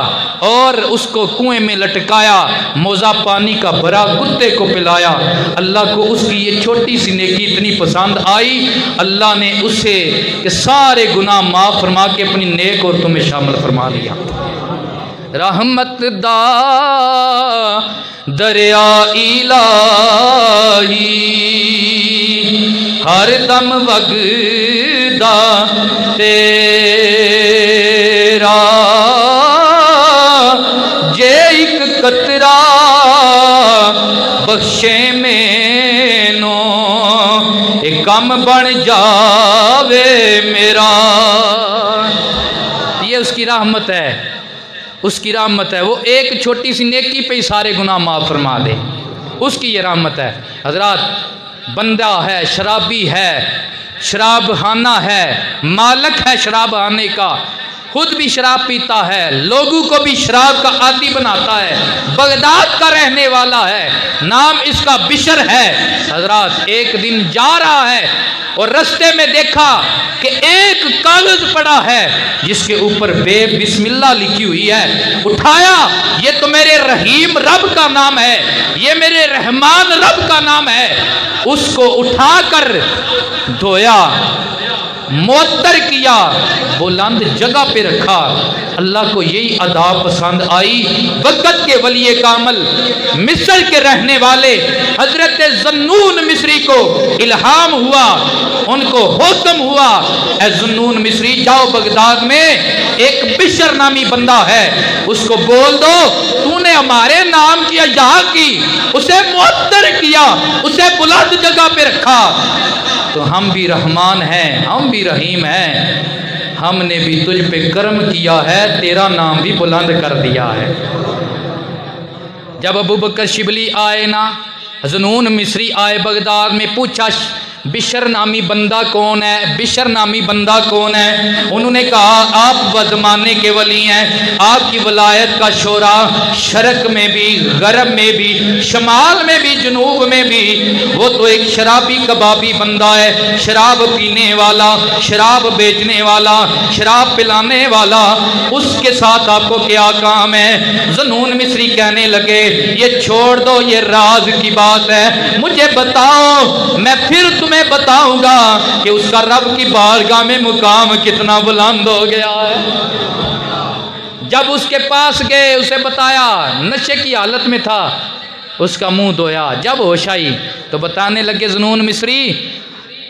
اور اس کو کنویں میں لٹکایا، موزہ پانی کا بھرا، کتے کو پلایا۔ اللہ کو اس کی یہ چھوٹی سی نیکی اتنی پسند آئی، اللہ نے اسے کہ سارے گناہ معاف فرما کے اپنی نیک عورتوں میں شامل فرما لیا۔ رحمت دا دریا الہی ہر دم وگدا تیرا، جے ایک قطرہ بخشے مینوں ایک کم بن جاوے میرا۔ یہ اس کی رحمت ہے، اس کی رحمت ہے، وہ ایک چھوٹی سی نیکی پہ ہی سارے گناہ معاف فرما دے، اس کی یہ رحمت ہے۔ حضرات بندہ ہے، شرابی ہے، شراب خانہ ہے، مالک ہے شراب خانے کا، خود بھی شراب پیتا ہے، لوگوں کو بھی شراب کا عادی بناتا ہے، بغداد کا رہنے والا ہے، نام اس کا بشر ہے۔ حضرات ایک دن جا رہا ہے اور رستے میں دیکھا کہ ایک کاغذ پڑا ہے جس کے اوپر بے بسم اللہ لکھی ہوئی ہے، اٹھایا، یہ تو میرے رحیم رب کا نام ہے، یہ میرے رحمان رب کا نام ہے، اس کو اٹھا کر دھویا، معطر کیا، بلند جگہ پہ رکھا۔ اللہ کو یہی ادا پسند آئی۔ وقت کے ولی کامل مصر کے رہنے والے حضرت ذنون مصری کو الہام ہوا، ان کو حکم ہوا، اے ذنون مصری جاؤ بغداد میں ایک بشر نامی بندہ ہے، اس کو بول دو تو نے ہمارے نام کی یہاں کی، اسے معطر کیا، اسے بلند جگہ پہ رکھا۔ تو ہم بھی رحمان ہیں، ہم بھی رحیم ہیں، ہم نے بھی تجھ پہ کرم کیا ہے، تیرا نام بھی بلند کر دیا ہے۔ جب ابو بکر شبلی آئے نا، ذنون مصری آئے بغداد میں، پوچھا بشر نامی بندہ کون ہے، بشر نامی بندہ کون ہے؟ انہوں نے کہا آپ وہ زمانے کے ولی ہیں، آپ کی ولایت کا شورا شرق میں بھی، غرب میں بھی، شمال میں بھی، جنوب میں بھی، وہ تو ایک شرابی کبابی بندہ ہے، شراب پینے والا، شراب بیچنے والا، شراب پلانے والا، اس کے ساتھ آپ کو کیا کام ہے؟ ذنون مصری کہنے لگے یہ چھوڑ دو، یہ راز کی بات ہے، مجھے بتاؤ، میں پھر تمہیں بتاؤں گا کہ اس کا رب کی بارگاہ میں مقام کتنا بلند ہو گیا ہے۔ جب اس کے پاس گئے، اسے بتایا، نشے کی حالت میں تھا، اس کا منہ دھویا، جب ہوش آئی تو بتانے لگے ذنون مصری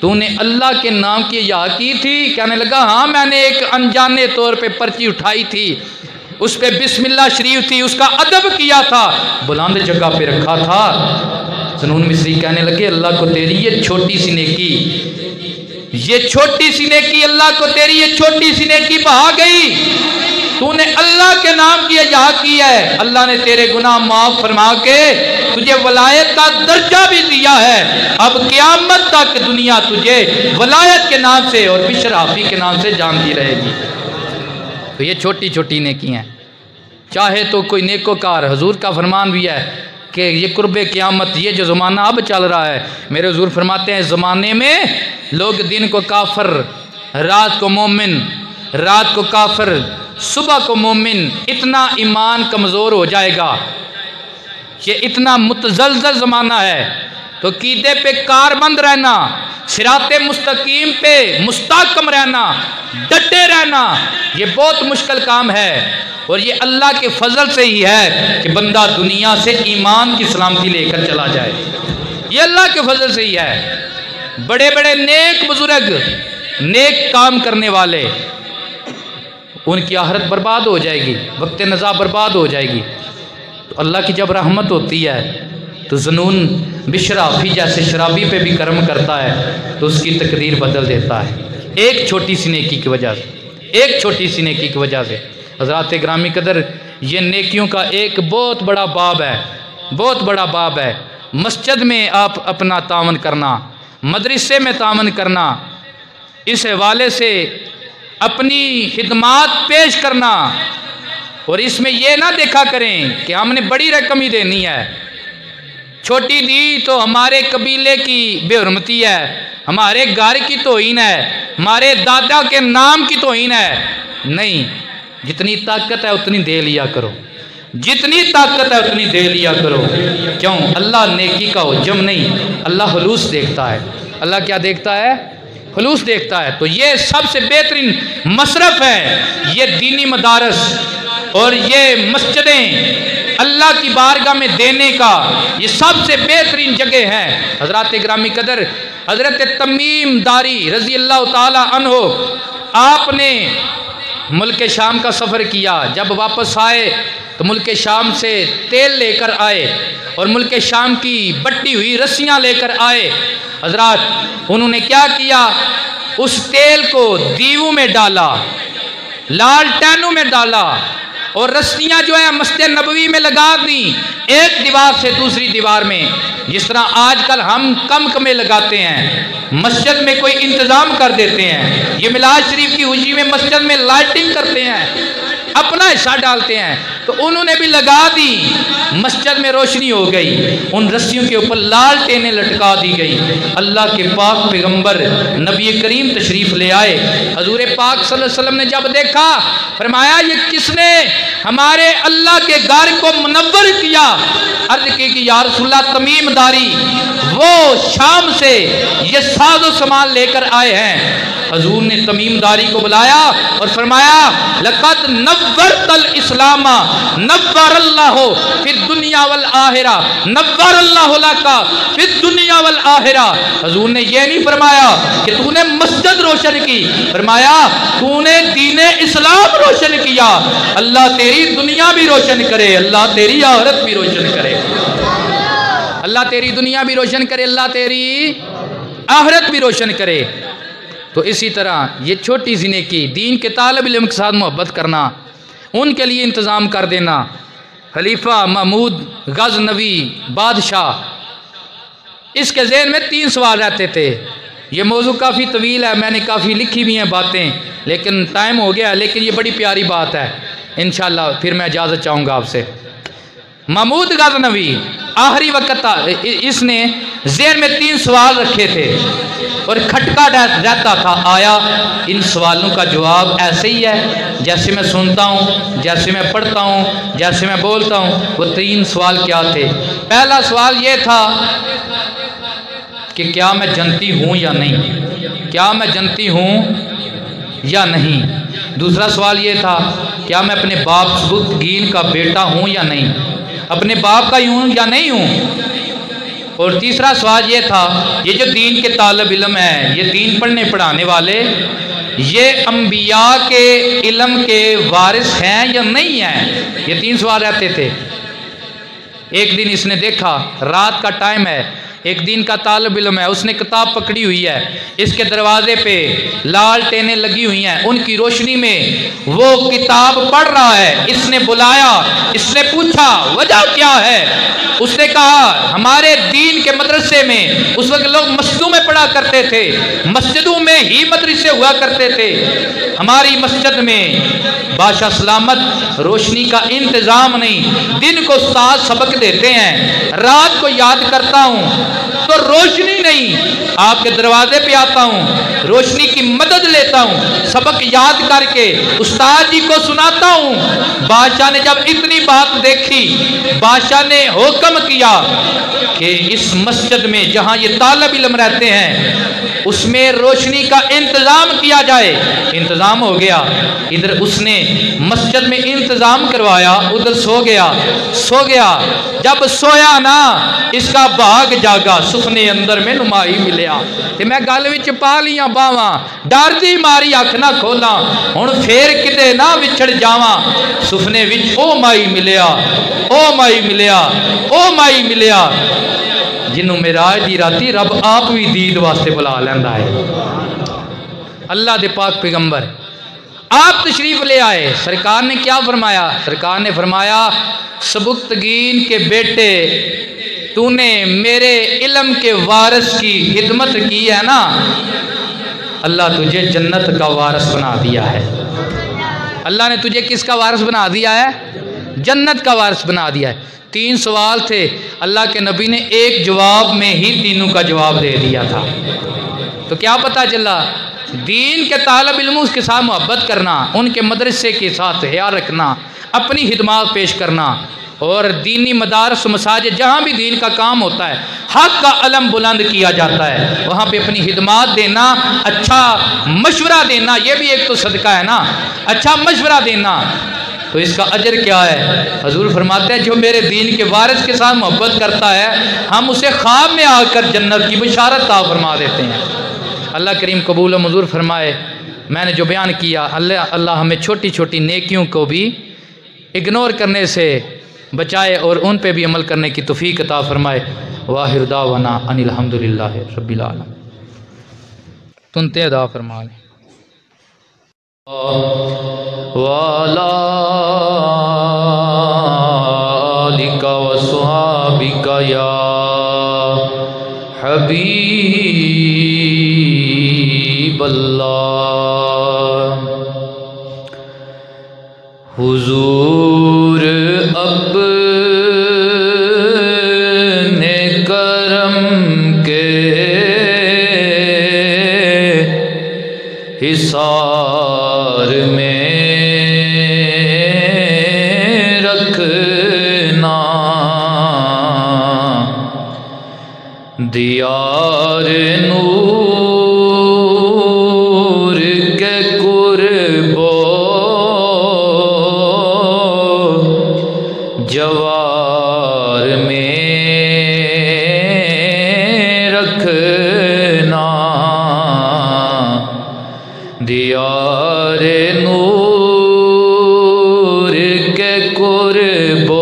تو نے اللہ کے نام کی یا کی تھی؟ کہنے لگا ہاں میں نے ایک انجانے طور پہ پرچی اٹھائی تھی، اس پہ بسم اللہ شریف تھی، اس کا ادب کیا تھا، بلند جگہ پہ رکھا تھا۔ ذنون مصری کہنے لگے اللہ کو تیری یہ چھوٹی سی نیکی، یہ چھوٹی سی نیکی، اللہ کو تیری یہ چھوٹی سی نیکی بہا گئی، تو نے اللہ کے نام کی اجا کی ہے، اللہ نے تیرے گناہ معاف فرما کے تجھے ولایت کا درجہ بھی دیا ہے، اب قیامت تک دنیا تجھے ولایت کے نام سے اور بشر حافی کے نام سے جانتی رہے گی۔ تو یہ چھوٹی چھوٹی نیکی ہیں، چاہے تو کوئی نیکوکار، حضور کا فرمان بھی ہے کہ یہ قرب قیامت، یہ جو زمانہ اب چل رہا ہے، میرے حضور فرماتے ہیں اس زمانے میں لوگ دن کو کافر، رات کو مومن، رات کو کافر، صبح کو مومن، اتنا ایمان کمزور ہو جائے گا، یہ اتنا متزلزل زمانہ ہے، تو عقیدے پہ کاربند رہنا، صراط مستقیم پہ مستحکم رہنا، ڈٹے رہنا، یہ بہت مشکل کام ہے، اور یہ اللہ کے فضل سے ہی ہے کہ بندہ دنیا سے ایمان کی سلامتی لے کر چلا جائے، یہ اللہ کے فضل سے ہی ہے۔ بڑے بڑے نیک بزرگ، نیک کام کرنے والے، ان کی آخرت برباد ہو جائے گی، وقت نزاع برباد ہو جائے گی، تو اللہ کی جب رحمت ہوتی ہے تو ذنون بشر حافی جیسے شرابی پہ بھی کرم کرتا ہے تو اس کی تقدیر بدل دیتا ہے، ایک چھوٹی سی نیکی کی وجہ سے، ایک چھوٹی سی نیکی کی وجہ سے۔ حضرات گرامی قدر، یہ نیکیوں کا ایک بہت بڑا باب ہے، بہت بڑا باب ہے۔ مسجد میں آپ اپنا تعاون کرنا، مدرسے میں تعاون کرنا، اس حوالے سے اپنی خدمات پیش کرنا، اور اس میں یہ نہ دیکھا کریں کہ ہم نے بڑی رقم ہی دینی ہے، چھوٹی دی تو ہمارے قبیلے کی بے حرمتی ہے، ہمارے گھر کی توہین ہے، ہمارے دادا کے نام کی توہین ہے۔ نہیں، جتنی طاقت ہے اتنی دے لیا کرو، جتنی طاقت ہے اتنی دے لیا کرو، کیوں؟ اللہ نیکی کا حجم نہیں، اللہ خلوص دیکھتا ہے۔ اللہ کیا دیکھتا ہے؟ خلوص دیکھتا ہے۔ تو یہ سب سے بہترین مصرف ہے، یہ دینی مدارس اور یہ مسجدیں اللہ کی بارگاہ میں دینے کا یہ سب سے بہترین جگہ ہے۔ حضرات گرامی قدر، حضرت تمیم داری رضی اللہ تعالی عنہ، آپ نے ملک شام کا سفر کیا، جب واپس آئے تو ملک شام سے تیل لے کر آئے اور ملک شام کی بٹی ہوئی رسیاں لے کر آئے۔ حضرات انہوں نے کیا کیا؟ اس تیل کو دیووں میں ڈالا، لالٹینوں میں ڈالا، اور رسیاں جو ہے مسجد نبوی میں لگا دیں، ایک دیوار سے دوسری دیوار میں، جس طرح آج کل ہم کمکمے لگاتے ہیں، مسجد میں کوئی انتظام کر دیتے ہیں، یہ میلاد شریف کی خوشی میں مسجد میں لائٹنگ کرتے ہیں، اپنا حصہ ڈالتے ہیں، تو انہوں نے بھی لگا دی، مسجد میں روشنی ہو گئی، ان رسیوں کے اوپر لالٹینیں لٹکا دی گئی۔ اللہ کے پاک پیغمبر نبی کریم تشریف لے آئے، حضور پاک صلی اللہ علیہ وسلم نے جب دیکھا فرمایا یہ کس نے ہمارے اللہ کے گھر کو منور کیا؟ عرض کی کہ یا رسول اللہ تمیم داری وہ شام سے یہ ساز و سامان لے کر آئے ہیں۔ حضور نے تمیم داری کو بلایا اور فرمایا لقد نورت الاسلام نور اللہ فی الدنیا والآخرہ، نور اللہ لکا فی الدنیا والآخرہ۔ حضور نے یہ نہیں فرمایا کہ تو نے مسجد روشن کی، فرمایا تو نے دین اسلام روشن کیا، اللہ تیری دنیا بھی روشن کرے، اللہ تیری آخرت بھی روشن کرے، اللہ تیری دنیا بھی روشن کرے، اللہ تیری آخرت بھی روشن کرے۔ تو اسی طرح یہ چھوٹی سی نیکی دین کے طالب علم کے ساتھ محبت کرنا، ان کے لیے انتظام کر دینا۔ خلیفہ محمود غزنوی بادشاہ، اس کے ذہن میں 3 سوال رہتے تھے۔ یہ موضوع کافی طویل ہے، میں نے کافی لکھی بھی ہیں باتیں، لیکن ٹائم ہو گیا ہے، لیکن یہ بڑی پیاری بات ہے۔ انشاءاللہ پھر میں اجازت چاہوں گا آپ سے۔ محمود غزنوی آخری وقت تھا، اس نے ذہن میں 3 سوال رکھے تھے اور کھٹکا رہتا تھا، آیا ان سوالوں کا جواب ایسے ہی ہے جیسے میں سنتا ہوں، جیسے میں پڑھتا ہوں، جیسے میں بولتا ہوں؟ وہ 3 سوال کیا تھے؟ پہلا سوال یہ تھا کہ کیا میں جنتی ہوں یا نہیں، کیا میں جنتی ہوں یا نہیں۔ دوسرا سوال یہ تھا کیا میں اپنے باپ سبکتگین کا بیٹا ہوں یا نہیں، اپنے باپ کا ہوں یا نہیں ہوں۔ اور تیسرا سوال یہ تھا یہ جو دین کے طالب علم ہیں، یہ دین پڑھنے پڑھانے والے، یہ انبیاء کے علم کے وارث ہیں یا نہیں ہیں۔ یہ 3 سوال رہتے تھے۔ ایک دن اس نے دیکھا، رات کا ٹائم ہے، ایک دین کا طالب علم ہے، اس نے کتاب پکڑی ہوئی ہے، اس کے دروازے پہ لالٹینیں لگی ہوئی ہیں، ان کی روشنی میں وہ کتاب پڑھ رہا ہے۔ اس نے بلایا، اس نے پوچھا وجہ کیا ہے؟ اس نے کہا ہمارے دین کے مدرسے میں اس وقت لوگ مسجدوں میں پڑھا کرتے تھے، مسجدوں میں ہی مدرسے ہوا کرتے تھے، ہماری مسجد میں بادشاہ سلامت روشنی کا انتظام نہیں، دن کو استاد سبق دیتے ہیں، رات کو یاد کرتا ہوں تو روشنی نہیں، آپ کے دروازے پہ آتا ہوں، روشنی کی مدد لیتا ہوں، سبق یاد کر کے استاد جی کو سناتا ہوں۔ بادشاہ نے جب اتنی بات دیکھی، بادشاہ نے حکم کیا کہ اس مسجد میں جہاں یہ طالب علم رہتے ہیں اس میں روشنی کا انتظام کیا جائے۔ انتظام ہو گیا، ادھر اس نے مسجد میں انتظام کروایا، ادھر سو گیا۔ جب سویا نا اس کا بھاگ جاگا، سپنے اندر میں نمائی ملیا کہ میں گل وچ پا لیاں باواں، ڈر دی ماری اکھ نہ کھولاں، ہن پھر کتے نہ وچھڑ جاواں، سپنے وچ او مائی ملیا، او مائی ملیا، او مائی ملیا، جنوں معراج دی راتی رب آپ بھی دید واسطے بلا لیندا ہے۔ اللہ دے پاک پیغمبر آپ تشریف لے آئے، سرکار نے کیا فرمایا؟ سرکار نے فرمایا سبکتگین کے بیٹے، تو نے میرے علم کے وارث کی خدمت کی ہے نا، اللہ تجھے جنت کا وارث بنا دیا ہے۔ اللہ نے تجھے کس کا وارث بنا دیا ہے؟ جنت کا وارث بنا دیا ہے۔ 3 سوال تھے، اللہ کے نبی نے ایک جواب میں ہی تینوں کا جواب دے دیا تھا۔ تو کیا پتہ چلا؟ دین کے طالب علموں کے ساتھ محبت کرنا، ان کے مدرسے کے ساتھ حیا رکھنا، اپنی خدمات پیش کرنا، اور دینی مدارس و مساجد جہاں بھی دین کا کام ہوتا ہے، حق کا علم بلند کیا جاتا ہے، وہاں پہ اپنی خدمات دینا، اچھا مشورہ دینا، یہ بھی ایک تو صدقہ ہے نا، اچھا مشورہ دینا، تو اس کا اجر کیا ہے؟ حضور فرماتے ہیں جو میرے دین کے وارث کے ساتھ محبت کرتا ہے ہم اسے خواب میں آ کر جنت کی بشارت عطا فرما دیتے ہیں۔ اللہ کریم قبول و منظور فرمائے۔ میں نے جو بیان کیا، اللہ ہمیں چھوٹی چھوٹی نیکیوں کو بھی اگنور کرنے سے بچائے اور ان پہ بھی عمل کرنے کی توفیق عطا فرمائے۔ واخر دعوانا ان الحمدللہ رب العالمین۔ سنتے ادا فرما لیں۔ وعلى آلك وصحابك يا حبیب اللہ۔ حضور اپنے کرم کے حصار میں رکھنا، دیار نور کے قرب و جوار میں رکھنا، دیار نور کے قرب و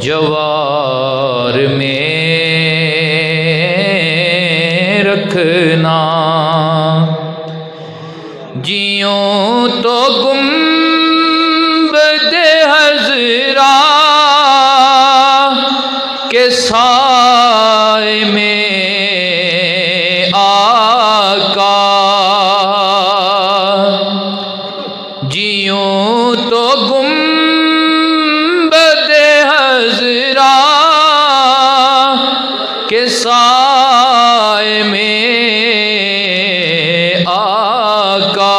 جوار میں تو گنبد حضرا کے سائے میں آقا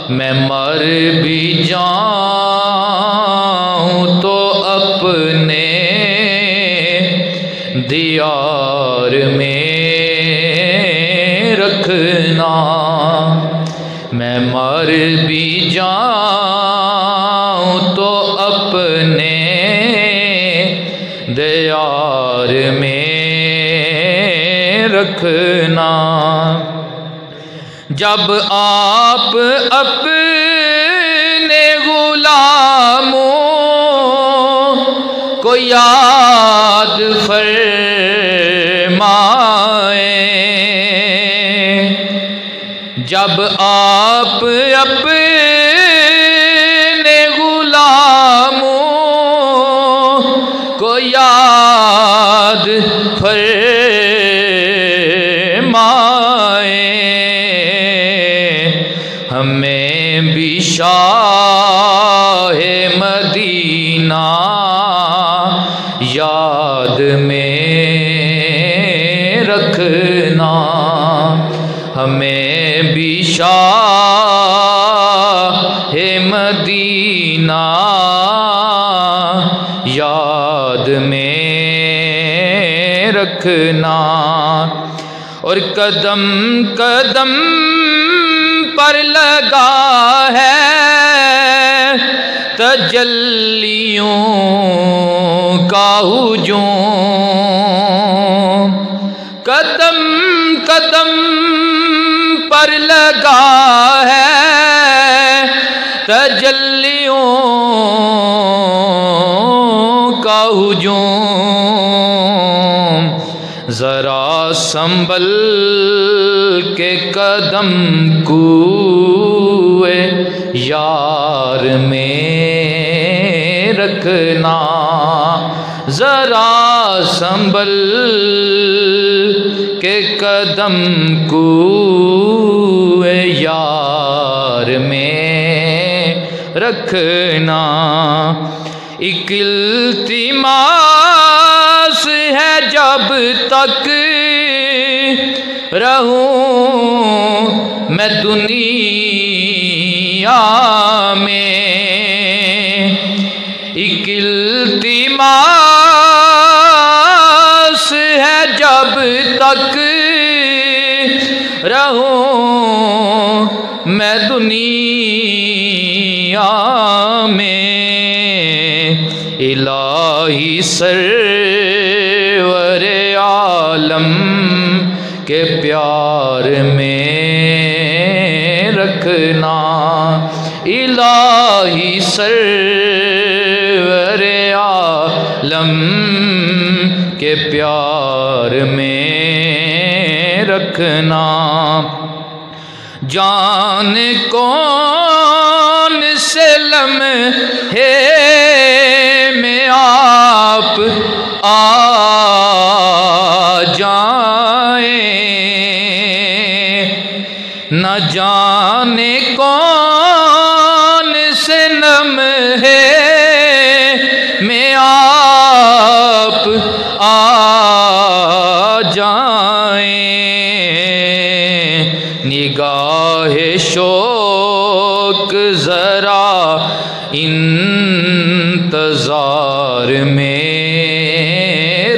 میں مر بھی جاؤں تو اپنے دیار میں رکھنا، میں مر بھی جاؤں تو اپنے دیار میں رکھنا۔ جب آپ اپنے غلاموں کو یاد فرمائیں، جب آپ اپنے غلاموں کو یاد فرمائیں، ہمیں بھی شاہ مدینہ یاد میں رکھنا، ہمیں بھی شاہ مدینہ یاد میں رکھنا۔ اور قدم قدم پر لگا ہے تجلیوں کا ہجوم، قدم قدم پر لگا ہے تجلیوں کا ہجوم، ذرا سنبھل کے قدم کوئے یار میں رکھنا، ذرا سنبھل کے قدم کوئے یار میں رکھنا۔ ایک التماس ہے جب تک رہوں میں دنیا میں، ایک التماس ہے جب تک رہوں میں دنیا میں، الہی سرور عالم کے پیار میں رکھنا، الہی سرور عالم کے پیار میں رکھنا۔ جان کون سے لمحے میں آپ آ جائیں، نہ جانے کون سے لمحے میں آپ آ جائیں، نگاہ شوق ذرا انتظار میں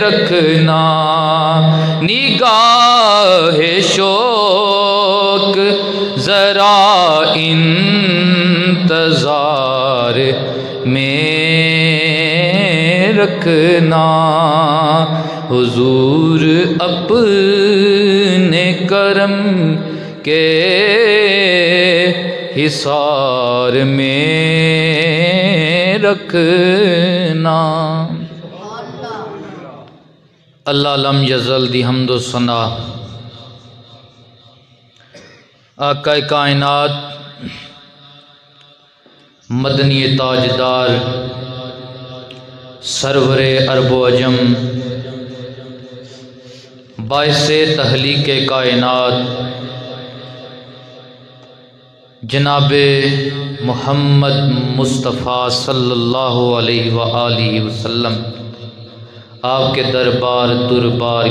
رکھنا، نگاہ شوق ذرا انتظار میں رکھنا۔ حضور اپنے کرم کے حصار میں رکھنا۔ اللہ لم یزل دی حمد و ثنا آقا کائنات مدنی تاجدار سرور عرب و عجم باعث تخلیق کائنات جناب محمد مصطفیٰ صلی اللہ علیہ وآلہ وسلم آپ کے دربار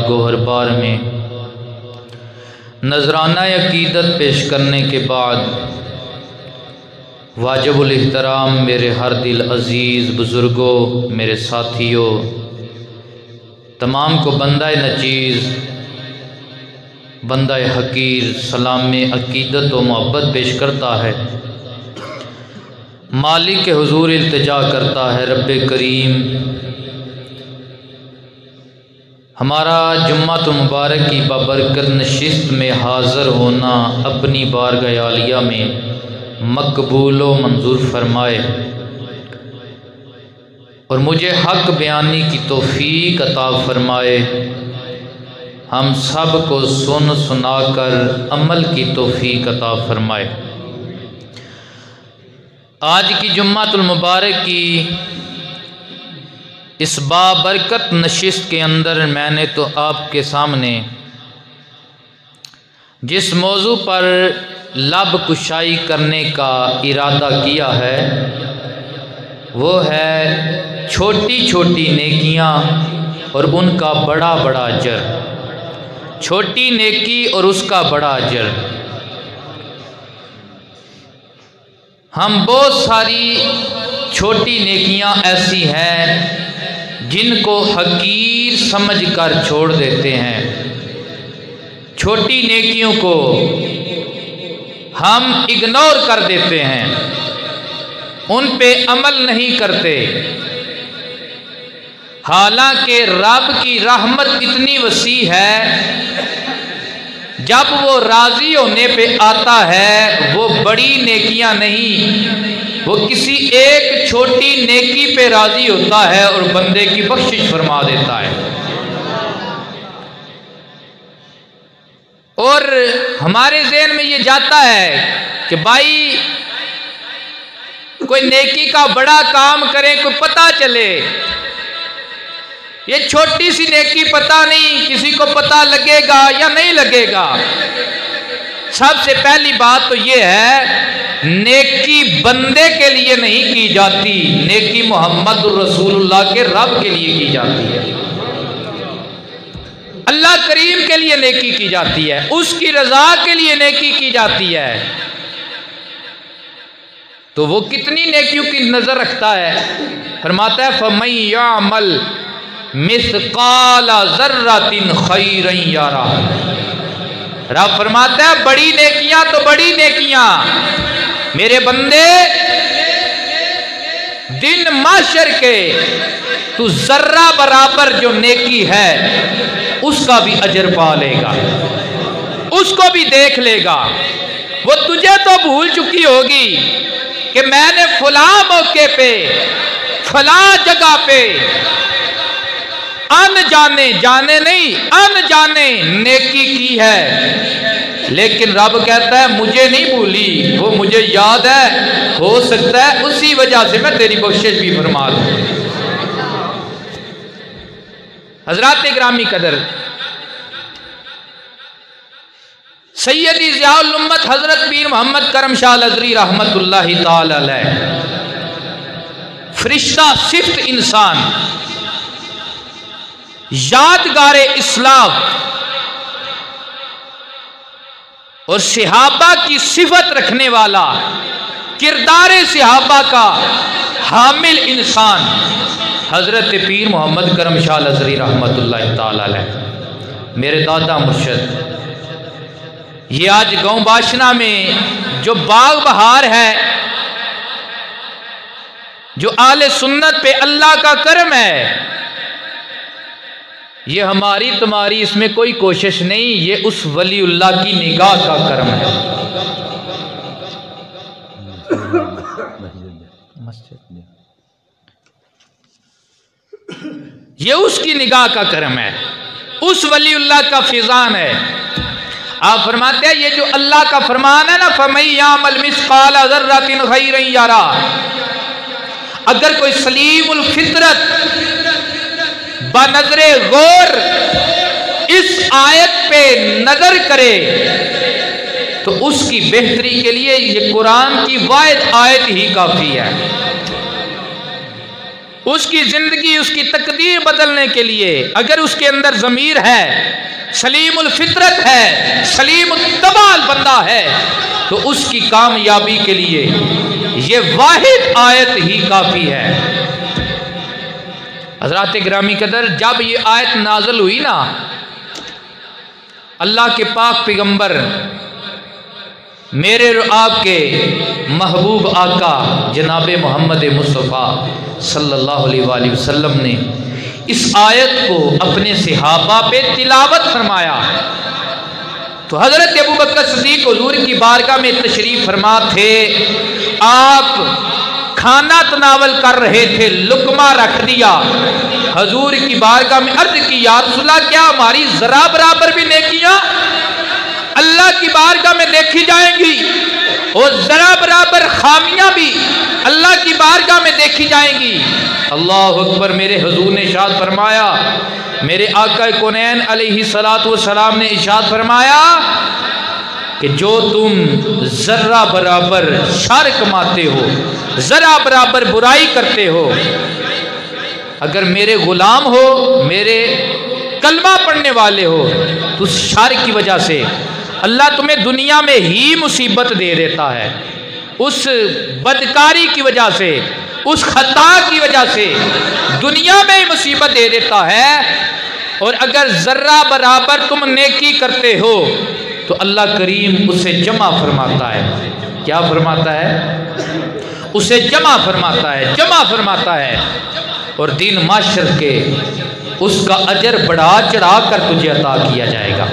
گوہر بار میں نذرانہ عقیدت پیش کرنے کے بعد واجب الاحترام میرے ہر دل عزیز بزرگوں، میرے ساتھیوں، تمام کو بندہ نچیز، بندہ حقیر سلام عقیدت و محبت پیش کرتا ہے۔ مالک کے حضور التجا کرتا ہے، رب کریم ہمارا جمعۃ المبارک کی بابرکت نشست میں حاضر ہونا اپنی بارگاہ عالیہ میں مقبول و منظور فرمائے، اور مجھے حق بیانی کی توفیق عطا فرمائے، ہم سب کو سنا کر عمل کی توفیق عطا فرمائے۔ آج کی جمعۃ المبارک کی اس بابرکت نشست کے اندر میں نے تو آپ کے سامنے جس موضوع پر لب کشائی کرنے کا ارادہ کیا ہے وہ ہے چھوٹی چھوٹی نیکیاں اور ان کا بڑا بڑا اجر۔ چھوٹی نیکی اور اس کا بڑا اجر۔ ہم بہت ساری چھوٹی نیکیاں ایسی ہیں جن کو حقیر سمجھ کر چھوڑ دیتے ہیں۔ چھوٹی نیکیوں کو ہم اگنور کر دیتے ہیں، ان پہ عمل نہیں کرتے، حالانکہ رب کی رحمت اتنی وسیع ہے، جب وہ راضی ہونے پہ آتا ہے وہ بڑی نیکیاں نہیں، وہ کسی ایک چھوٹی نیکی پہ راضی ہوتا ہے اور بندے کی بخشش فرما دیتا ہے۔ اور ہمارے ذہن میں یہ جاتا ہے کہ بھائی کوئی نیکی کا بڑا کام کرے، کوئی پتہ چلے، یہ چھوٹی سی نیکی پتہ نہیں کسی کو پتہ لگے گا یا نہیں لگے گا۔ سب سے پہلی بات تو یہ ہے، نیکی بندے کے لیے نہیں کی جاتی، نیکی محمد الرسول اللہ کے رب کے لیے کی جاتی ہے، اللہ کریم کے لیے نیکی کی جاتی ہے، اس کی رضا کے لیے نیکی کی جاتی ہے۔ تو وہ کتنی نیکیوں کی نظر رکھتا ہے؟ فرماتا ہے فَمَن يَعْمَلْ مثقال ذرۃ خیرا یرا۔ رب فرماتا ہے بڑی نیکیاں تو بڑی نیکیاں، میرے بندے دن محشر کے تو ذرہ برابر جو نیکی ہے اس کا بھی اجر پا لے گا، اس کو بھی دیکھ لے گا۔ وہ تجھے تو بھول چکی ہوگی کہ میں نے فلاں موقع پہ فلاں جگہ پہ انجانے، جانے نہیں انجانے نیکی کی ہے، لیکن رب کہتا ہے مجھے نہیں بھولی، وہ مجھے یاد ہے، ہو سکتا ہے اسی وجہ سے میں تیری بخشش بھی فرما دوں۔ حضرات گرامی قدر، سیدی ضیاء الامت حضرت پیر محمد کرم شاہ الازہری رحمت اللہ تعالی علیہ، فرشتہ صفت انسان، یادگار اسلام اور صحابہ کی صفت رکھنے والا، کردار صحابہ کا حامل انسان حضرت پیر محمد کرم شاہ الازہری رحمت اللہ تعالی علیہ، میرے دادا مرشد۔ یہ آج گاؤں باشنا میں جو باغ بہار ہے، جو اہل سنت پہ اللہ کا کرم ہے، یہ ہماری تمہاری اس میں کوئی کوشش نہیں، یہ اس ولی اللہ کی نگاہ کا کرم ہے۔ یہ اس کی نگاہ کا کرم ہے، اس ولی اللہ کا فیضان ہے۔ آپ فرماتے ہیں یہ جو اللہ کا فرمان ہے نا، فَمَن يَعْمَلْ مِثْقَالَ ذَرَّةٍ خَيْرًا يَرَهُ، اگر کوئی سلیم الفطرت بنظر غور اس آیت پہ نظر کرے تو اس کی بہتری کے لیے یہ قرآن کی واحد آیت ہی کافی ہے۔ اس کی زندگی، اس کی تقدیر بدلنے کے لیے اگر اس کے اندر ضمیر ہے، سلیم الفطرت ہے، سلیم الطبال بندہ ہے، تو اس کی کامیابی کے لیے یہ واحد آیت ہی کافی ہے۔ حضرات گرامی قدر، جب یہ آیت نازل ہوئی نا، اللہ کے پاک پیغمبر میرے اور آپ کے محبوب آقا جناب محمد مصطفیٰ صلی اللہ علیہ وآلہ وسلم نے اس آیت کو اپنے صحابہ پہ تلاوت فرمایا تو حضرت ابوبکر صدیق حضور کی بارگاہ میں تشریف فرما تھے۔ آپ کھانا تناول کر رہے تھے، لقمہ رکھ دیا، حضور کی بارگاہ میں عرض کی، یا رسول اللہ کیا ہماری ذرا برابر بھی نیکیاں اللہ کی بارگاہ میں دیکھی جائیں گی اور ذرا برابر خامیاں بھی اللہ کی بارگاہ میں دیکھی جائیں گی؟ اللہ اکبر۔ میرے حضور نے ارشاد فرمایا، میرے آقا کونین علیہ السلام نے ارشاد فرمایا کہ جو تم ذرہ برابر شر کماتے ہو، ذرہ برابر برائی کرتے ہو، اگر میرے غلام ہو، میرے کلمہ پڑھنے والے ہو، تو اس شر کی وجہ سے اللہ تمہیں دنیا میں ہی مصیبت دے دیتا ہے، اس بدکاری کی وجہ سے، اس خطا کی وجہ سے دنیا میں ہی مصیبت دے دیتا ہے۔ اور اگر ذرہ برابر تم نیکی کرتے ہو تو اللہ کریم اسے جمع فرماتا ہے۔ کیا فرماتا ہے؟ اسے جمع فرماتا ہے، جمع فرماتا ہے، اور دین معاشر کے اس کا اجر بڑھا چڑھا کر تجھے عطا کیا جائے گا،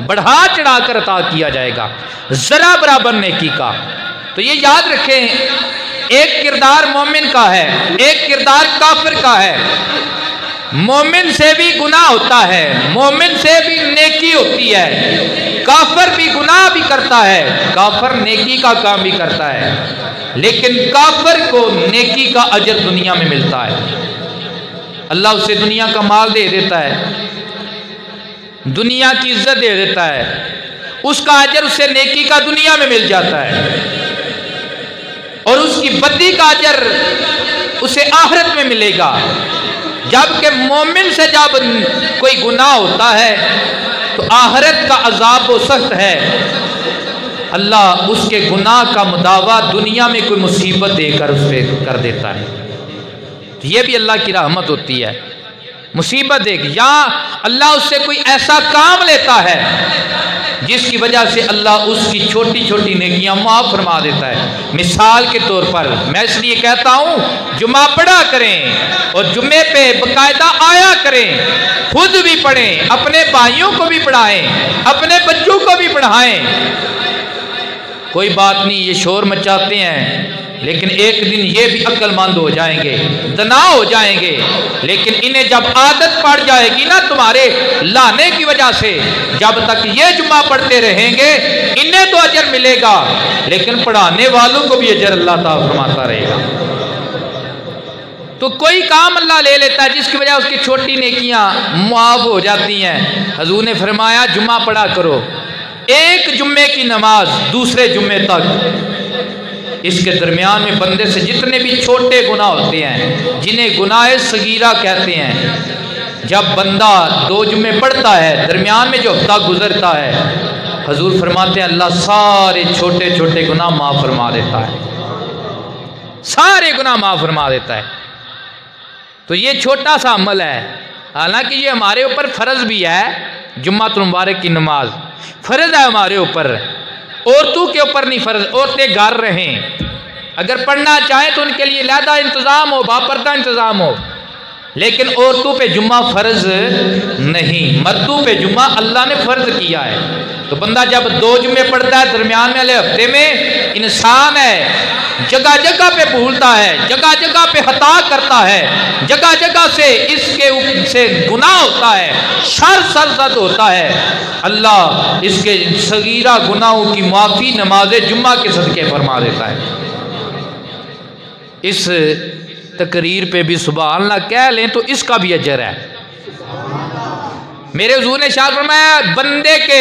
بڑھا چڑھا کر عطا کیا جائے گا ذرا برابر نیکی کا۔ تو یہ یاد رکھیں، ایک کردار مومن کا ہے، ایک کردار کافر کا ہے۔ مومن سے بھی گناہ ہوتا ہے، مومن سے بھی نیکی ہوتی ہے، کافر بھی گناہ بھی کرتا ہے، کافر نیکی کا کام بھی کرتا ہے، لیکن کافر کو نیکی کا اجر دنیا میں ملتا ہے۔ اللہ اسے دنیا کا مال دے دیتا ہے، دنیا کی عزت دے دیتا ہے، اس کا اجر اسے نیکی کا دنیا میں مل جاتا ہے، اور اس کی بدی کا اجر اسے آخرت میں ملے گا۔ جبکہ مومن سے جب کوئی گناہ ہوتا ہے تو آخرت کا عذاب و سخت ہے، اللہ اس کے گناہ کا مداوع دنیا میں کوئی مصیبت دے کر اس پہ کر دیتا ہے۔ تو یہ بھی اللہ کی رحمت ہوتی ہے، مصیبت دے گی، یا اللہ اس سے کوئی ایسا کام لیتا ہے جس کی وجہ سے اللہ اس کی چھوٹی چھوٹی نیکیاں معاف فرما دیتا ہے۔ مثال کے طور پر میں اس لیے کہتا ہوں جمعہ پڑھا کریں اور جمعے پہ باقاعدہ آیا کریں، خود بھی پڑھیں، اپنے بھائیوں کو بھی پڑھائیں، اپنے بچوں کو بھی پڑھائیں۔ کوئی بات نہیں، یہ شور مچاتے ہیں، لیکن ایک دن یہ بھی عقل مند ہو جائیں گے، دنا ہو جائیں گے، لیکن انہیں جب عادت پڑ جائے گی نا تمہارے لانے کی وجہ سے، جب تک یہ جمعہ پڑھتے رہیں گے انہیں تو اجر ملے گا، لیکن پڑھانے والوں کو بھی اجر اللہ تعالیٰ فرماتا رہے گا۔ تو کوئی کام اللہ لے لیتا ہے جس کی وجہ اس کی چھوٹی نیکیاں معاف ہو جاتی ہیں۔ حضور نے فرمایا جمعہ پڑھا کرو، ایک جمعے کی نماز دوسرے جمعے تک، اس کے درمیان میں بندے سے جتنے بھی چھوٹے گناہ ہوتے ہیں جنہیں گناہ صغیرہ کہتے ہیں، جب بندہ 2 جمعے پڑھتا ہے، درمیان میں جو ہفتہ گزرتا ہے، حضور فرماتے ہیں اللہ سارے چھوٹے چھوٹے گناہ معاف فرما دیتا ہے، سارے گناہ معاف فرما دیتا ہے۔ تو یہ چھوٹا سا عمل ہے، حالانکہ یہ ہمارے اوپر فرض بھی ہے، جمعۃ المبارک کی نماز فرض ہے ہمارے اوپر، عورتوں کے اوپر نہیں فرض، عورتیں گھر رہیں، اگر پڑھنا چاہیں تو ان کے لیے علیحدہ انتظام ہو، باپردہ انتظام ہو، لیکن عورتوں پہ جمعہ فرض نہیں، مردوں پہ جمعہ اللہ نے فرض کیا ہے۔ تو بندہ جب 2 جمعے پڑھتا ہے درمیان والے ہفتے میں، انسان ہے جگہ جگہ پہ بھولتا ہے، جگہ جگہ پہ خطا کرتا ہے، جگہ جگہ سے اس کے سے گناہ ہوتا ہے، شر سرزد ہوتا ہے، اللہ اس کے صغیرہ گناہوں کی معافی نماز جمعہ کے صدقے فرما دیتا ہے۔ اس تقریر پہ بھی سبحان اللہ کہہ لیں تو اس کا بھی اجر ہے۔ میرے حضور نے ارشاد فرمایا بندے کے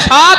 7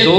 2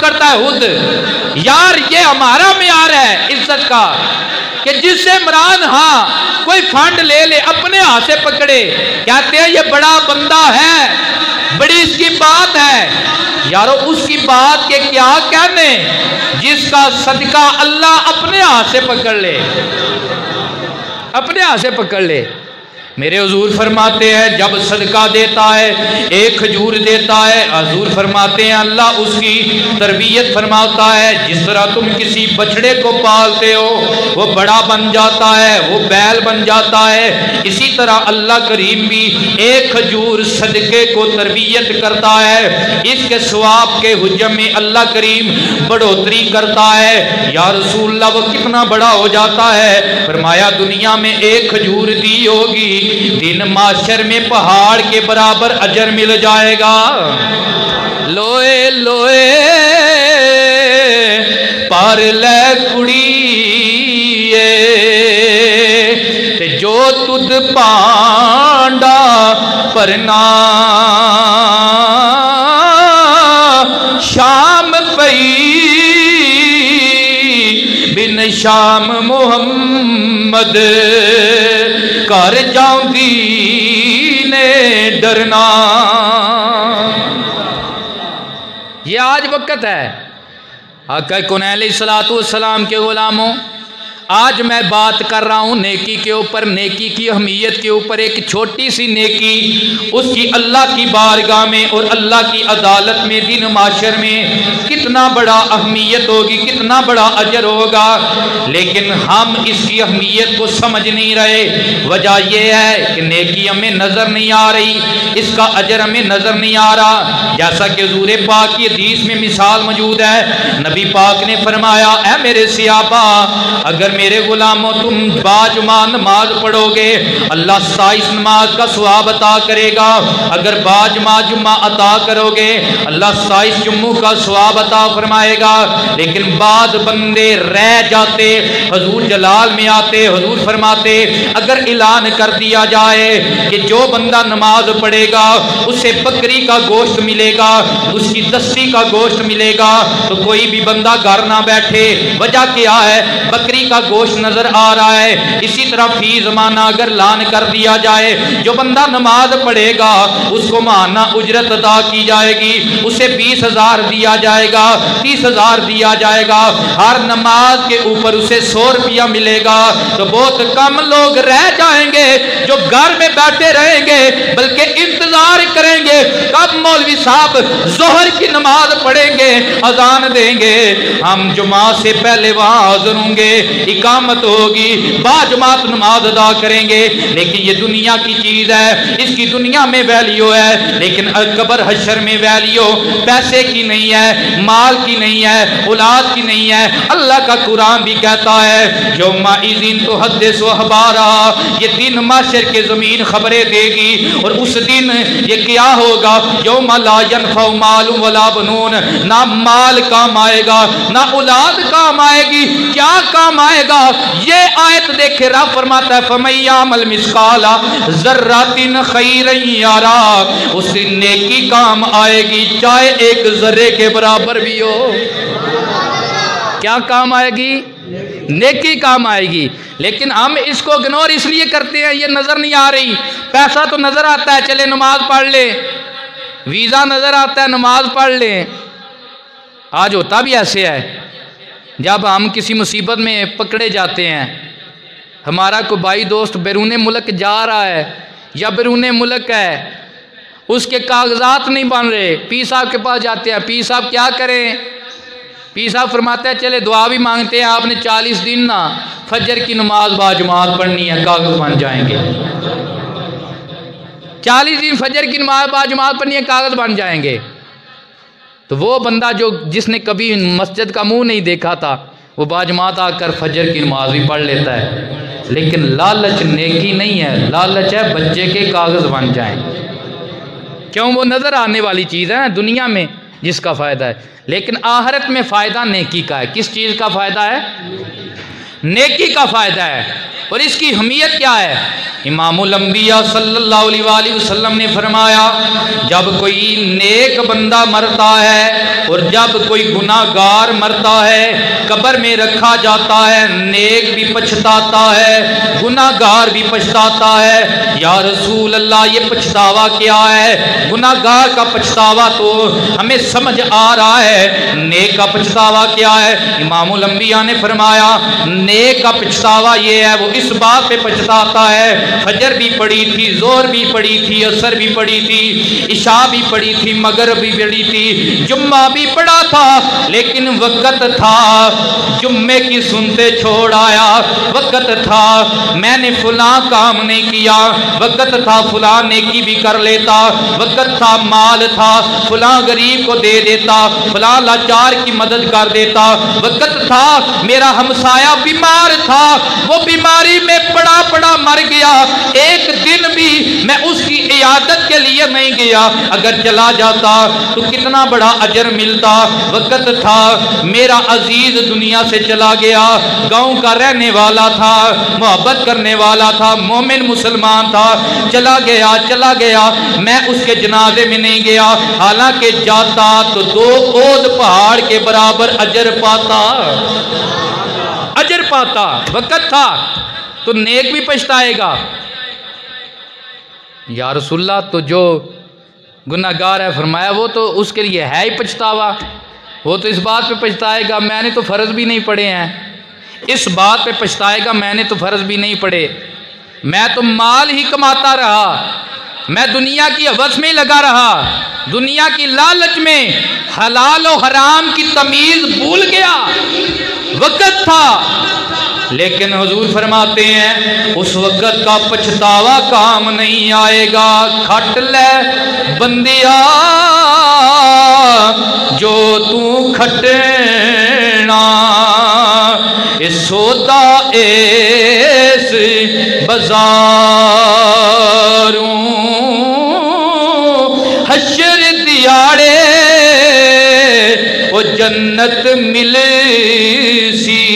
پکڑتا ہے ہد. یار یہ ہمارا معیار ہے عزت کا کہ جس سے عمران ہاں کوئی فنڈ لے لے اپنے ہاتھ سے پکڑے, کہتے ہیں یہ بڑا بندہ ہے, بڑی اس کی بات ہے. یارو اس کی بات کے کیا کہنے جس کا صدقہ اللہ اپنے ہاتھ سے پکڑ لے, اپنے ہاتھ سے پکڑ لے. میرے حضور فرماتے ہیں جب صدقہ دیتا ہے, ایک کھجور دیتا ہے, حضور فرماتے ہیں اللہ اس کی تربیت فرماتا ہے. جس طرح تم کسی بچڑے کو پالتے ہو وہ بڑا بن جاتا ہے, وہ بیل بن جاتا ہے, اسی طرح اللہ کریم بھی ایک کھجور صدقے کو تربیت کرتا ہے, اس کے ثواب کے حجم میں اللہ کریم بڑھوتری کرتا ہے. یا رسول اللہ وہ کتنا بڑا ہو جاتا ہے؟ فرمایا دنیا میں ایک کھجور دی ہوگی, دن معاشر میں پہاڑ کے برابر اجر مل جائے گا. لوئے لوئے پار لے کڑی تے جو تد پانڈا پرنا شام پئی بن شام محمد کر جاؤں نے ڈرنا. یہ آج وقت ہے آقا کونین علیہ الصلوۃ والسلام کے غلاموں. آج میں بات کر رہا ہوں نیکی کے اوپر, نیکی کی اہمیت کے اوپر. ایک چھوٹی سی نیکی اس کی اللہ کی بارگاہ میں اور اللہ کی عدالت میں دن معاشر میں کتنا بڑا اہمیت ہوگی, کتنا بڑا اجر ہوگا. لیکن ہم اس کی اہمیت کو سمجھ نہیں رہے. وجہ یہ ہے کہ نیکی ہمیں نظر نہیں آ رہی, اس کا اجر ہمیں نظر نہیں آ رہا. جیسا کہ حضور پاک کی حدیث میں مثال موجود ہے, نبی پاک نے فرمایا اے میرے صحابہ اگر میرے غلاموں تم باجمعہ نماز پڑھو گے اللہ 27 نماز کا ثواب عطا کرے گا. اگر باجمعہ جمعہ عطا کرو گے اللہ 27 جمعوں کا ثواب عطا فرمائے گا. لیکن بعد بندے رہ جاتے, حضور جلال میں آتے, حضور فرماتے اگر اعلان کر دیا جائے کہ جو بندہ نماز پڑھے گا اسے بکری کا گوشت ملے گا, اس کی دستی کا گوشت ملے گا, تو کوئی بھی بندہ گھر نہ بیٹھے. وجہ کیا ہے؟ بکری کا گوشت نظر آ رہا ہے. اسی طرح فی زمانہ اگر اعلان کر دیا جائے جو بندہ نماز پڑھے گا اس کو ماہانہ اجرت ادا کی جائے گی, اسے 20,000 دیا جائے گا, 30,000 دیا جائے گا, ہر نماز کے اوپر اسے 100 روپیہ ملے گا. تو بہت کم لوگ رہ جائیں گے جو گھر میں بیٹھے رہیں گے بلکہ انتظار کریں گے کب مولوی صاحب ظہر کی نماز پڑھیں گے, اذان دیں گے, ہم جمعہ سے پہلے وہاں حاضر ہوں گے, اقامت ہوگی, باجماعت نماز ادا کریں گے. لیکن یہ دنیا کی چیز ہے, اس کی دنیا میں ویلیو ہے, لیکن قبر حشر میں ویلیو پیسے کی نہیں ہے, مال کی نہیں ہے, اولاد کی نہیں ہے. اللہ کا قرآن بھی کہتا ہے یومئذ تحدث اخبارہا, یہ دن معاشر کے زمین خبریں دے گی. اور اس دن یہ کیا ہوگا؟ یوم لا ینفع مال ولا بنون, نہ مال کام آئے گا نہ اولاد کام آئے گی. کیا کام آئے گا؟ یہ آیت دیکھے رب فرماتا ہے فَمَن يَعْمَلْ مِثْقَالَ ذَرَّةٍ خَيْرًا يَرَهُ, اس دن نیکی کام آئے گی چاہے ایک ذرے کے برابر بھی ہو. کیا کام آئے گی؟ نیکی کام آئے گی. لیکن ہم اس کو اگنور اس لیے کرتے ہیں, یہ نظر نہیں آ رہی. پیسہ تو نظر آتا ہے, چلے نماز پڑھ لیں, ویزا نظر آتا ہے نماز پڑھ لیں. آج ہوتا بھی ایسے ہے, جب ہم کسی مصیبت میں پکڑے جاتے ہیں, ہمارا کوئی بھائی دوست بیرون ملک جا رہا ہے یا بیرون ملک ہے, اس کے کاغذات نہیں بن رہے, پیر صاحب کے پاس جاتے ہیں, پیر صاحب کیا کریں؟ پیر صاحب فرماتے ہیں چلے دعا بھی مانگتے ہیں, آپ نے 40 دن نا فجر کی نماز باجماعت پڑھنی ہے, کاغذ بن جائیں گے. 40 دن فجر کی نماز باجماعت پڑھنی ہے, کاغذ بن جائیں گے. تو وہ بندہ جس نے کبھی مسجد کا منہ نہیں دیکھا تھا وہ باجماعت آ کر فجر کی نماز بھی پڑھ لیتا ہے. لیکن لالچ نیکی نہیں ہے, لالچ ہے بچے کے کاغذ بن جائیں. کیوں؟ وہ نظر آنے والی چیز ہے نا دنیا میں جس کا فائدہ ہے, لیکن آخرت میں فائدہ نیکی کا ہے. کس چیز کا فائدہ ہے؟ نیکی کا فائدہ ہے. اور اس کی اہمیت کیا ہے؟ امام الانبیاء صلی اللہ علیہ وآلہ وسلم نے فرمایا جب کوئی نیک بندہ مرتا ہے اور جب کوئی گناہگار مرتا ہے قبر میں رکھا جاتا ہے، نیک بھی پچھتاتا ہے گناہگار بھی پچھتاتا ہے۔ یا رسول اللہ یہ پچھتاوا کیا ہے؟ گناہگار کا پچھتاوا تو ہمیں سمجھ آ رہا ہے، نیک کا پچھتاوا کیا ہے؟ امام الانبیاء نے فرمایا نیک کا پچھتاوا یہ ہے، وہ اس بات پہ پچھتاتا ہے فجر بھی پڑھی تھی، ظہر بھی پڑھی تھی، عصر بھی پڑھی تھی، عشاء بھی پڑھی تھی، مغرب بھی پڑھی تھی، جمعہ بھی پڑھا تھا، لیکن وقت تھا جمعے کی سنتے چھوڑ آیا، وقت تھا میں نے فلاں کام نہیں کیا، وقت تھا فلاں نیکی بھی کر لیتا، وقت تھا مال تھا فلاں غریب کو دے دیتا، فلاں لاچار کی مدد کر دیتا، وقت تھا میرا ہمسایہ بیمار تھا، وہ بیماری میں پڑا پڑا مر گیا، ایک دن بھی میں اس کی عیادت کے لیے نہیں گیا، اگر چلا جاتا تو کتنا بڑا اجر ملتا۔ وقت تھا میرا عزیز دنیا سے چلا گیا، گاؤں کا رہنے والا تھا، محبت کرنے والا تھا، مومن مسلمان تھا، چلا گیا میں اس کے جنازے میں نہیں گیا، حالانکہ جاتا تو 2 اود پہاڑ کے برابر اجر پاتا۔ وقت تھا تو نیک بھی پچھتائے گا۔ یا رسول اللہ تو جو گناہگار ہے، فرمایا وہ تو اس کے لیے ہے ہی پچھتاوا، وہ تو اس بات پہ پچھتائے گا میں نے تو فرض بھی نہیں پڑھے ہیں، اس بات پہ پچھتائے گا میں نے تو فرض بھی نہیں پڑھے، میں تو مال ہی کماتا رہا، میں دنیا کی ہوس میں لگا رہا، دنیا کی لالچ میں حلال و حرام کی تمیز بھول گیا، وقت تھا۔ لیکن حضور فرماتے ہیں اس وقت کا پچھتاوا کام نہیں آئے گا، کھٹ لے بندیا جو تو کھٹنا، اس سودا اس بازاروں حشر دیاڑے وہ جنت ملے سی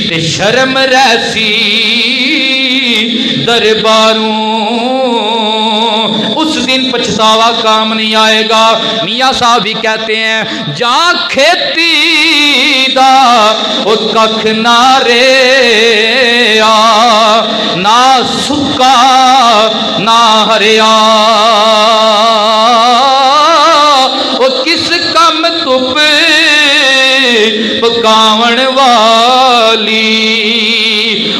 تے شرم رہسی درباروں، اس دن پچھتاوا کام نہیں آئے گا۔ میاں صاحب بھی کہتے ہیں جہاں کھیتی دا او ککھ نہ رہیا، نہ سکا نہ ہریا، او کس کم تپ پکاون والی،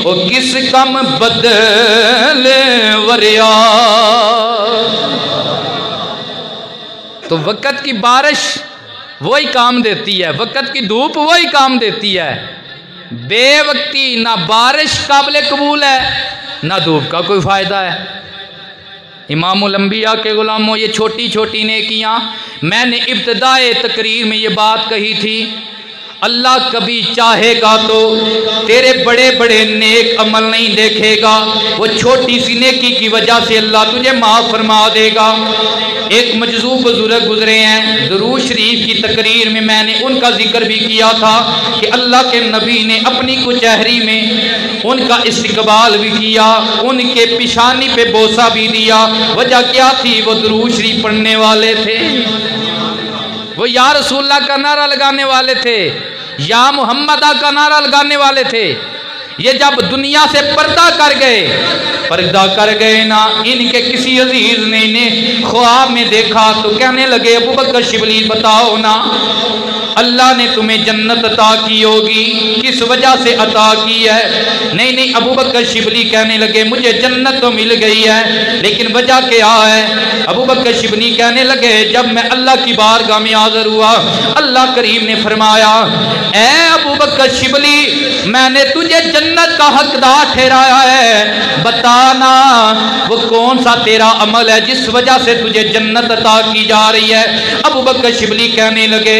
او کس کم بدل وریا۔ تو وقت کی بارش وہی کام دیتی ہے، وقت کی دھوپ وہی کام دیتی ہے، بے وقتی نہ بارش قابل قبول ہے نہ دھوپ کا کوئی فائدہ ہے۔ امام الانبیاء کے غلاموں، یہ چھوٹی چھوٹی نیکیاں، میں نے ابتدائے تقریر میں یہ بات کہی تھی، اللہ کبھی چاہے گا تو تیرے بڑے بڑے نیک عمل نہیں دیکھے گا، وہ چھوٹی سی نیکی کی وجہ سے اللہ تجھے معاف فرما دے گا۔ ایک مجذوب بزرگ گزرے ہیں، درود شریف کی تقریر میں نے ان کا ذکر بھی کیا تھا کہ اللہ کے نبی نے اپنی کچہری میں ان کا استقبال بھی کیا، ان کے پیشانی پہ بوسہ بھی دیا۔ وجہ کیا تھی؟ وہ درود شریف پڑھنے والے تھے، وہ یا رسول اللہ کا نعرہ لگانے والے تھے، یا محمدہ کا نعرہ لگانے والے تھے۔ یہ جب دنیا سے پردہ کر گئے نا، ان کے کسی عزیز نے انہیں خواب میں دیکھا تو کہنے لگے ابو بکر شبلی بتاؤ نا اللہ نے تمہیں جنت عطا کی ہوگی، کس وجہ سے عطا کی ہے؟ نہیں ابو بکر شبلی کہنے لگے مجھے جنت تو مل گئی ہے، لیکن وجہ کیا ہے؟ ابو بکر شبلی کہنے لگے جب میں اللہ کی بارگاہ میں حاضر ہوا، اللہ کریم نے فرمایا اے ابو بکر شبلی میں نے تجھے جنت کا حقدار ٹھہرایا ہے، بتانا وہ کون سا تیرا عمل ہے جس وجہ سے تجھے جنت عطا کی جا رہی ہے؟ ابو بکر شبلی کہنے لگے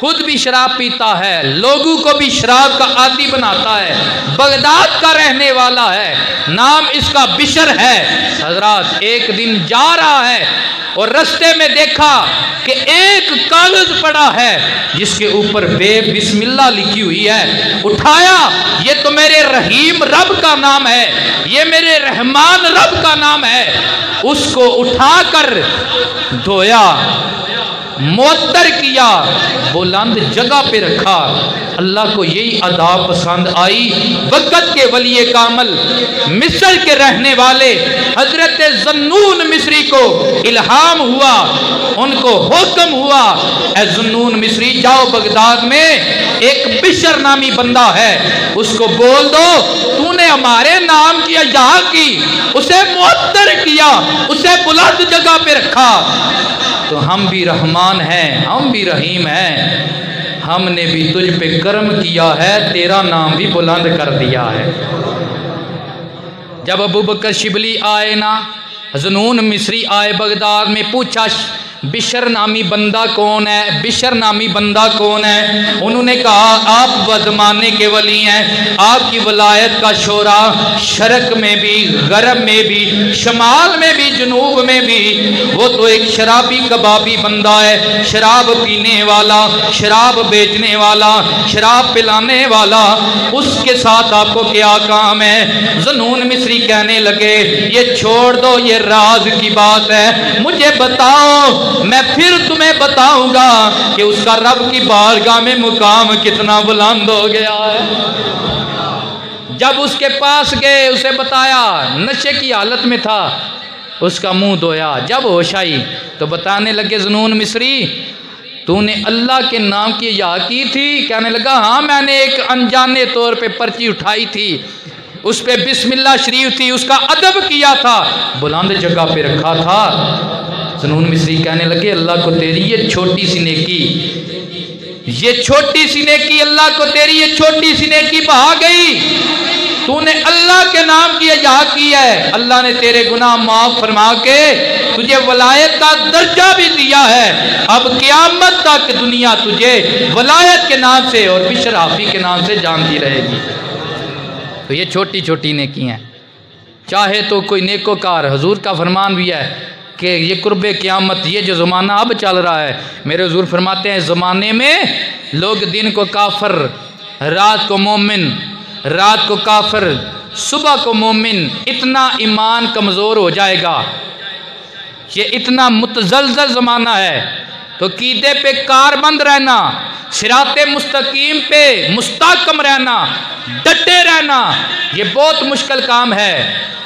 خود بھی شراب پیتا ہے، لوگوں کو بھی شراب کا عادی بناتا ہے، بغداد کا رہنے والا ہے، نام اس کا بشر ہے۔ حضرات ایک دن جا رہا ہے اور رستے میں دیکھا کہ ایک کاغذ پڑا ہے جس کے اوپر بے بسم اللہ لکھی ہوئی ہے، اٹھایا، یہ تو میرے رحیم رب کا نام ہے، یہ میرے رحمان رب کا نام ہے، اس کو اٹھا کر دھویا، معطر کیا، بلند جگہ پہ رکھا۔ اللہ کو یہی ادا پسند آئی۔ وقت کے ولی کامل مصر کے رہنے والے حضرت ذنون مصری کو الہام ہوا، ان کو حکم ہوا، اے ذنون مصری جاؤ بغداد میں ایک بشر نامی بندہ ہے، اس کو بول دو تو نے ہمارے نام کی اجاہ کی، اسے معطر کیا، اسے بلند جگہ پہ رکھا۔ تو ہم بھی رحمان ہیں، ہم بھی رحیم ہیں، ہم نے بھی تجھ پہ کرم کیا ہے، تیرا نام بھی بلند کر دیا ہے۔ جب ابو بکر شبلی آئے نا، ذنون مصری آئے بغداد میں، پوچھا بشر نامی بندہ کون ہے، بشر نامی بندہ کون ہے؟ انہوں نے کہا آپ وہ زمانے کے ولی ہیں، آپ کی ولایت کا شورا شرق میں بھی، غرب میں بھی، شمال میں بھی، جنوب میں بھی، وہ تو ایک شرابی کبابی بندہ ہے، شراب پینے والا، شراب بیچنے والا، شراب پلانے والا، اس کے ساتھ آپ کو کیا کام ہے؟ ذنون مصری کہنے لگے یہ چھوڑ دو، یہ راز کی بات ہے، مجھے بتاؤ، میں پھر تمہیں بتاؤں گا کہ اس کا رب کی بارگاہ میں مقام کتنا بلند ہو گیا ہے۔ جب اس کے پاس گئے، اسے بتایا، نشے کی حالت میں تھا، اس کا منہ دھویا، جب ہوش آئی تو بتانے لگے ذنون مصری تو نے اللہ کے نام کی یا کی تھی؟ کہنے لگا ہاں میں نے ایک انجانے طور پہ پرچی اٹھائی تھی، اس پہ بسم اللہ شریف تھی، اس کا ادب کیا تھا، بلند جگہ پہ رکھا تھا۔ ذنون مصری کہنے لگے اللہ کو تیری یہ چھوٹی سی نیکی، یہ چھوٹی سی نیکی، اللہ کو تیری یہ چھوٹی سی نیکی بہا گئی، تو نے اللہ کے نام کی اجاہ کی ہے، اللہ نے تیرے گناہ معاف فرما کے تجھے ولایت کا درجہ بھی دیا ہے، اب قیامت تک دنیا تجھے ولایت کے نام سے اور بشر حافی کے نام سے جانتی رہے گی۔ تو یہ چھوٹی چھوٹی نیکی ہیں، چاہے تو کوئی نیکوکار، حضور کا فرمان بھی ہے کہ یہ قرب قیامت، یہ جو زمانہ اب چل رہا ہے، میرے حضور فرماتے ہیں زمانے میں لوگ دن کو کافر، رات کو مومن، رات کو کافر، صبح کو مومن، اتنا ایمان کمزور ہو جائے گا، یہ اتنا متزلزل زمانہ ہے، تو قیدے پہ کاربند رہنا، صراط مستقیم پہ مستحکم رہنا، ڈٹے رہنا، یہ بہت مشکل کام ہے،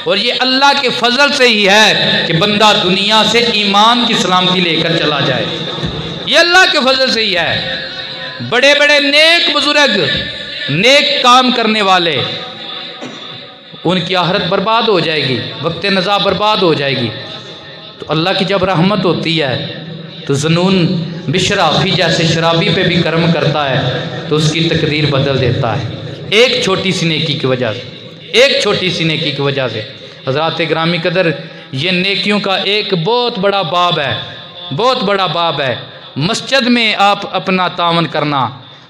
اور یہ اللہ کے فضل سے ہی ہے کہ بندہ دنیا سے ایمان کی سلامتی لے کر چلا جائے، یہ اللہ کے فضل سے ہی ہے۔ بڑے بڑے نیک بزرگ، نیک کام کرنے والے، ان کی آخرت برباد ہو جائے گی، وقت نزاع برباد ہو جائے گی، تو اللہ کی جب رحمت ہوتی ہے تو ذنون بشر حافی جیسے شرابی پہ بھی کرم کرتا ہے تو اس کی تقدیر بدل دیتا ہے، ایک چھوٹی سی نیکی کی وجہ سے، ایک چھوٹی سی نیکی کی وجہ سے۔ حضرات گرامی قدر، یہ نیکیوں کا ایک بہت بڑا باب ہے، بہت بڑا باب ہے۔ مسجد میں آپ اپنا تعاون کرنا،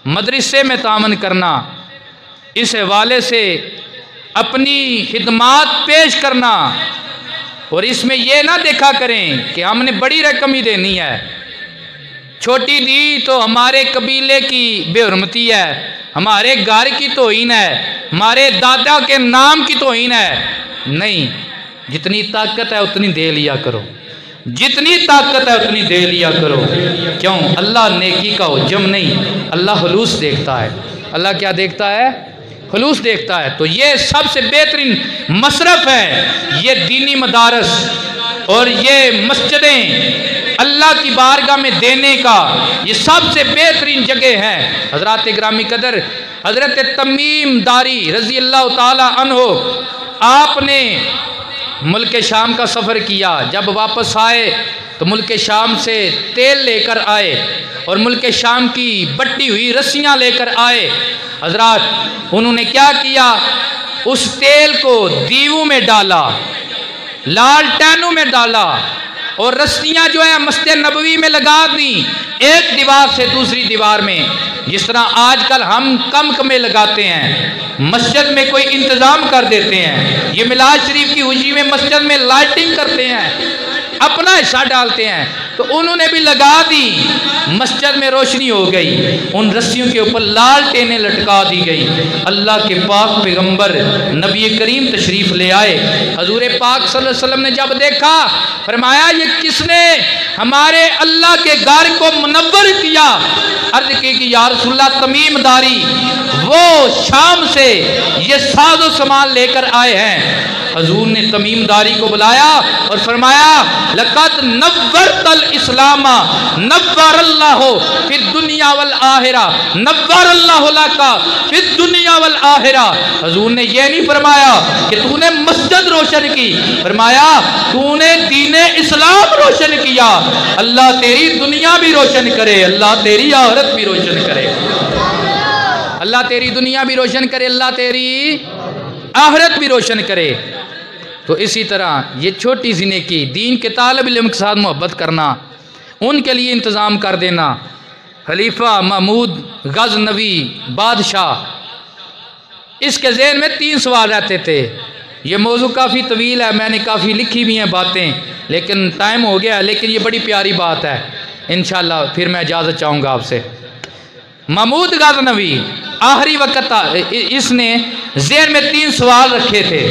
مدرسے میں تعاون کرنا، اس حوالے سے اپنی خدمات پیش کرنا، اور اس میں یہ نہ دیکھا کریں کہ ہم نے بڑی رقم ہی دینی ہے، چھوٹی دی تو ہمارے قبیلے کی بے حرمتی ہے، ہمارے گھر کی توہین ہے، ہمارے دادا کے نام کی توہین ہے۔ نہیں، جتنی طاقت ہے اتنی دے لیا کرو، جتنی طاقت ہے اتنی دے لیا کرو، کیوں؟ اللہ نیکی کا حجم نہیں، اللہ خلوص دیکھتا ہے۔ اللہ کیا دیکھتا ہے؟ خلوص دیکھتا ہے۔ تو یہ سب سے بہترین مصرف ہے، یہ دینی مدارس اور یہ مسجدیں اللہ کی بارگاہ میں دینے کا یہ سب سے بہترین جگہ ہے۔ حضرات گرامی قدر، حضرت تمیم داری رضی اللہ تعالی عنہ، آپ نے ملک شام کا سفر کیا، جب واپس آئے تو ملک شام سے تیل لے کر آئے اور ملک شام کی بٹی ہوئی رسیاں لے کر آئے۔ حضرات انہوں نے کیا کیا؟ اس تیل کو دیووں میں ڈالا، لالٹینوں میں ڈالا، اور رسیاں جو ہے مسجد نبوی میں لگا دیں، ایک دیوار سے دوسری دیوار میں، جس طرح آج کل ہم کمکمے لگاتے ہیں، مسجد میں کوئی انتظام کر دیتے ہیں، یہ میلاد شریف کی خوشی میں مسجد میں لائٹنگ کرتے ہیں، اپنا حصہ ڈالتے ہیں، تو انہوں نے بھی لگا دی، مسجد میں روشنی ہو گئی، ان رسیوں کے اوپر لالٹینیں لٹکا دی گئی۔ اللہ کے پاک پیغمبر نبی کریم تشریف لے آئے، حضور پاک صلی اللہ علیہ وسلم نے جب دیکھا فرمایا یہ کس نے ہمارے اللہ کے گھر کو منور کیا؟ عرض کی کہ یا رسول اللہ تمیم داری وہ شام سے یہ ساز و سامان لے کر آئے ہیں۔ حضور نے تمیم داری کو بلایا اور فرمایا لقد نورت الاسلام نور اللہ فی الدنیا والآخرہ، نور اللہ لکا فی الدنیا والآخرہ۔ حضور نے یہ نہیں فرمایا کہ تو نے مسجد روشن کی، فرمایا تو نے دین اسلام روشن کیا، اللہ تیری دنیا بھی روشن کرے، اللہ تیری آخرت بھی روشن کرے، اللہ تیری دنیا بھی روشن کرے، اللہ تیری آخرت بھی روشن کرے۔ تو اسی طرح یہ چھوٹی سی نیکی، دین کے طالب علم کے ساتھ محبت کرنا، ان کے لیے انتظام کر دینا۔ خلیفہ محمود غزنوی بادشاہ، اس کے ذہن میں 3 سوال رہتے تھے۔ یہ موضوع کافی طویل ہے، میں نے کافی لکھی بھی ہیں باتیں، لیکن ٹائم ہو گیا، لیکن یہ بڑی پیاری بات ہے، انشاءاللہ پھر میں اجازت چاہوں گا آپ سے۔ محمود غزنوی آخری وقت اس نے ذہن میں 3 سوال رکھے تھے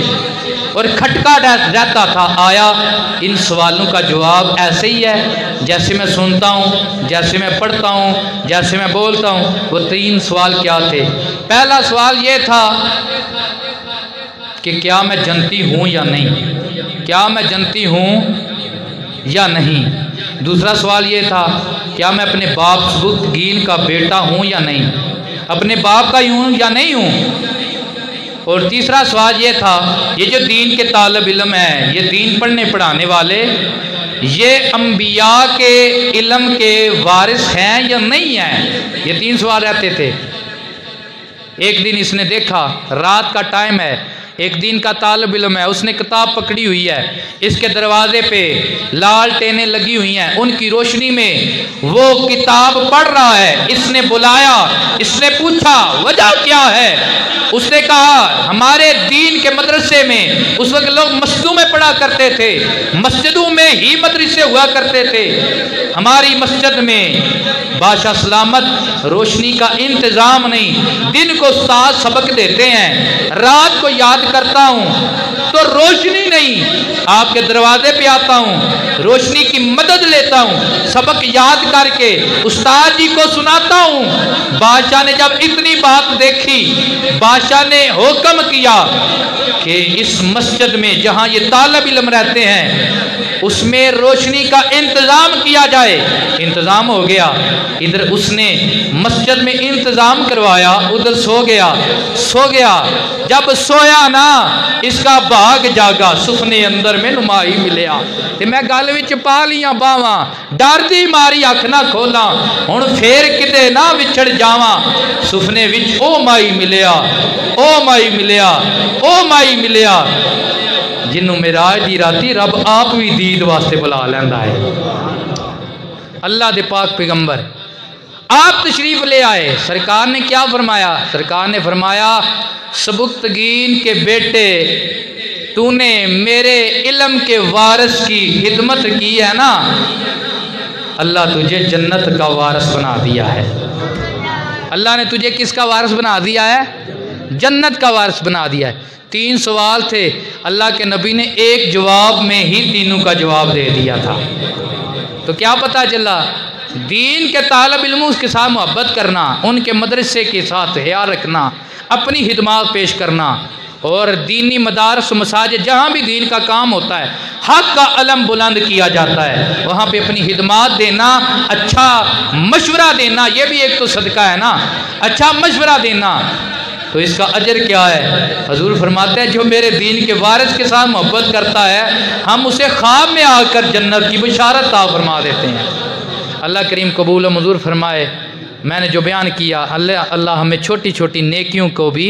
اور کھٹکا رہتا تھا، آیا ان سوالوں کا جواب ایسے ہی ہے جیسے میں سنتا ہوں، جیسے میں پڑھتا ہوں، جیسے میں بولتا ہوں؟ وہ 3 سوال کیا تھے؟ پہلا سوال یہ تھا کہ کیا میں جنتی ہوں یا نہیں، کیا میں جنتی ہوں یا نہیں۔ دوسرا سوال یہ تھا کیا میں اپنے باپ سبکتگین کا بیٹا ہوں یا نہیں، اپنے باپ کا ہوں یا نہیں ہوں۔ اور تیسرا سوال یہ تھا یہ جو دین کے طالب علم ہیں، یہ دین پڑھنے پڑھانے والے، یہ انبیاء کے علم کے وارث ہیں یا نہیں ہیں؟ یہ 3 سوال رہتے تھے۔ ایک دن اس نے دیکھا، رات کا ٹائم ہے، ایک دین کا طالب علم ہے، اس نے کتاب پکڑی ہوئی ہے، اس کے دروازے پہ لالٹینیں لگی ہوئی ہیں، ان کی روشنی میں وہ کتاب پڑھ رہا ہے۔ اس نے بلایا، اس نے پوچھا وجہ کیا ہے؟ اس نے کہا ہمارے دین کے مدرسے میں اس وقت لوگ مسجدوں میں پڑھا کرتے تھے، مسجدوں میں ہی مدرسے ہوا کرتے تھے، ہماری مسجد میں بادشاہ سلامت روشنی کا انتظام نہیں، دن کو استاد سبق دیتے ہیں، رات کو یاد کرتا ہوں تو روشنی نہیں، آپ کے دروازے پہ آتا ہوں، روشنی کی مدد لیتا ہوں، سبق یاد کر کے استاد جی کو سناتا ہوں۔ بادشاہ نے جب اتنی بات دیکھی، بادشاہ نے حکم کیا کہ اس مسجد میں جہاں یہ طالب علم رہتے ہیں اس میں روشنی کا انتظام کیا جائے۔ انتظام ہو گیا، ادھر اس نے مسجد میں انتظام کروایا، ادھر سو گیا، جب سویا نا اس کا بھاگ جاگا، سفنے اندر میں نمائی ملیا تے میں گل وچ پا لیاں باواں، ڈر دی ماری اکھ نہ کھولاں، ہن پھر کتے نہ وچھڑ جاواں، سفنے وچ او مائی ملیا، او مائی ملیا، او مائی ملیا، جنوں معراج دی راتی رب آپ بھی دید واسطے بلا لیندا ہے۔ اللہ دے پاک پیغمبر آپ تشریف لے آئے، سرکار نے کیا فرمایا؟ سرکار نے فرمایا سبکتگین کے بیٹے، تو نے میرے علم کے وارث کی خدمت کی ہے نا، اللہ تجھے جنت کا وارث بنا دیا ہے۔ اللہ نے تجھے کس کا وارث بنا دیا ہے؟ جنت کا وارث بنا دیا ہے۔ 3 سوال تھے، اللہ کے نبی نے ایک جواب میں ہی تینوں کا جواب دے دیا تھا۔ تو کیا پتا چلا؟ دین کے طالب علموں کے ساتھ محبت کرنا، ان کے مدرسے کے ساتھ خیال رکھنا، اپنی خدمات پیش کرنا، اور دینی مدارس و مساجد جہاں بھی دین کا کام ہوتا ہے، حق کا علم بلند کیا جاتا ہے، وہاں پہ اپنی خدمات دینا، اچھا مشورہ دینا، یہ بھی ایک تو صدقہ ہے نا، اچھا مشورہ دینا، تو اس کا اجر کیا ہے؟ حضور فرماتے ہیں جو میرے دین کے وارث کے ساتھ محبت کرتا ہے ہم اسے خواب میں آ کر جنت کی بشارت عطا فرما دیتے ہیں۔ اللہ کریم قبول و منظور فرمائے۔ میں نے جو بیان کیا، اللہ ہمیں چھوٹی چھوٹی نیکیوں کو بھی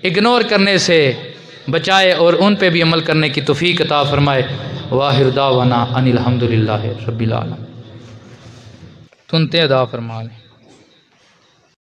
اگنور کرنے سے بچائے اور ان پہ بھی عمل کرنے کی توفیق عطا فرمائے۔ واخر دعوانا ان الحمدللہ رب العالمین۔ سنتے ادا فرما لیں۔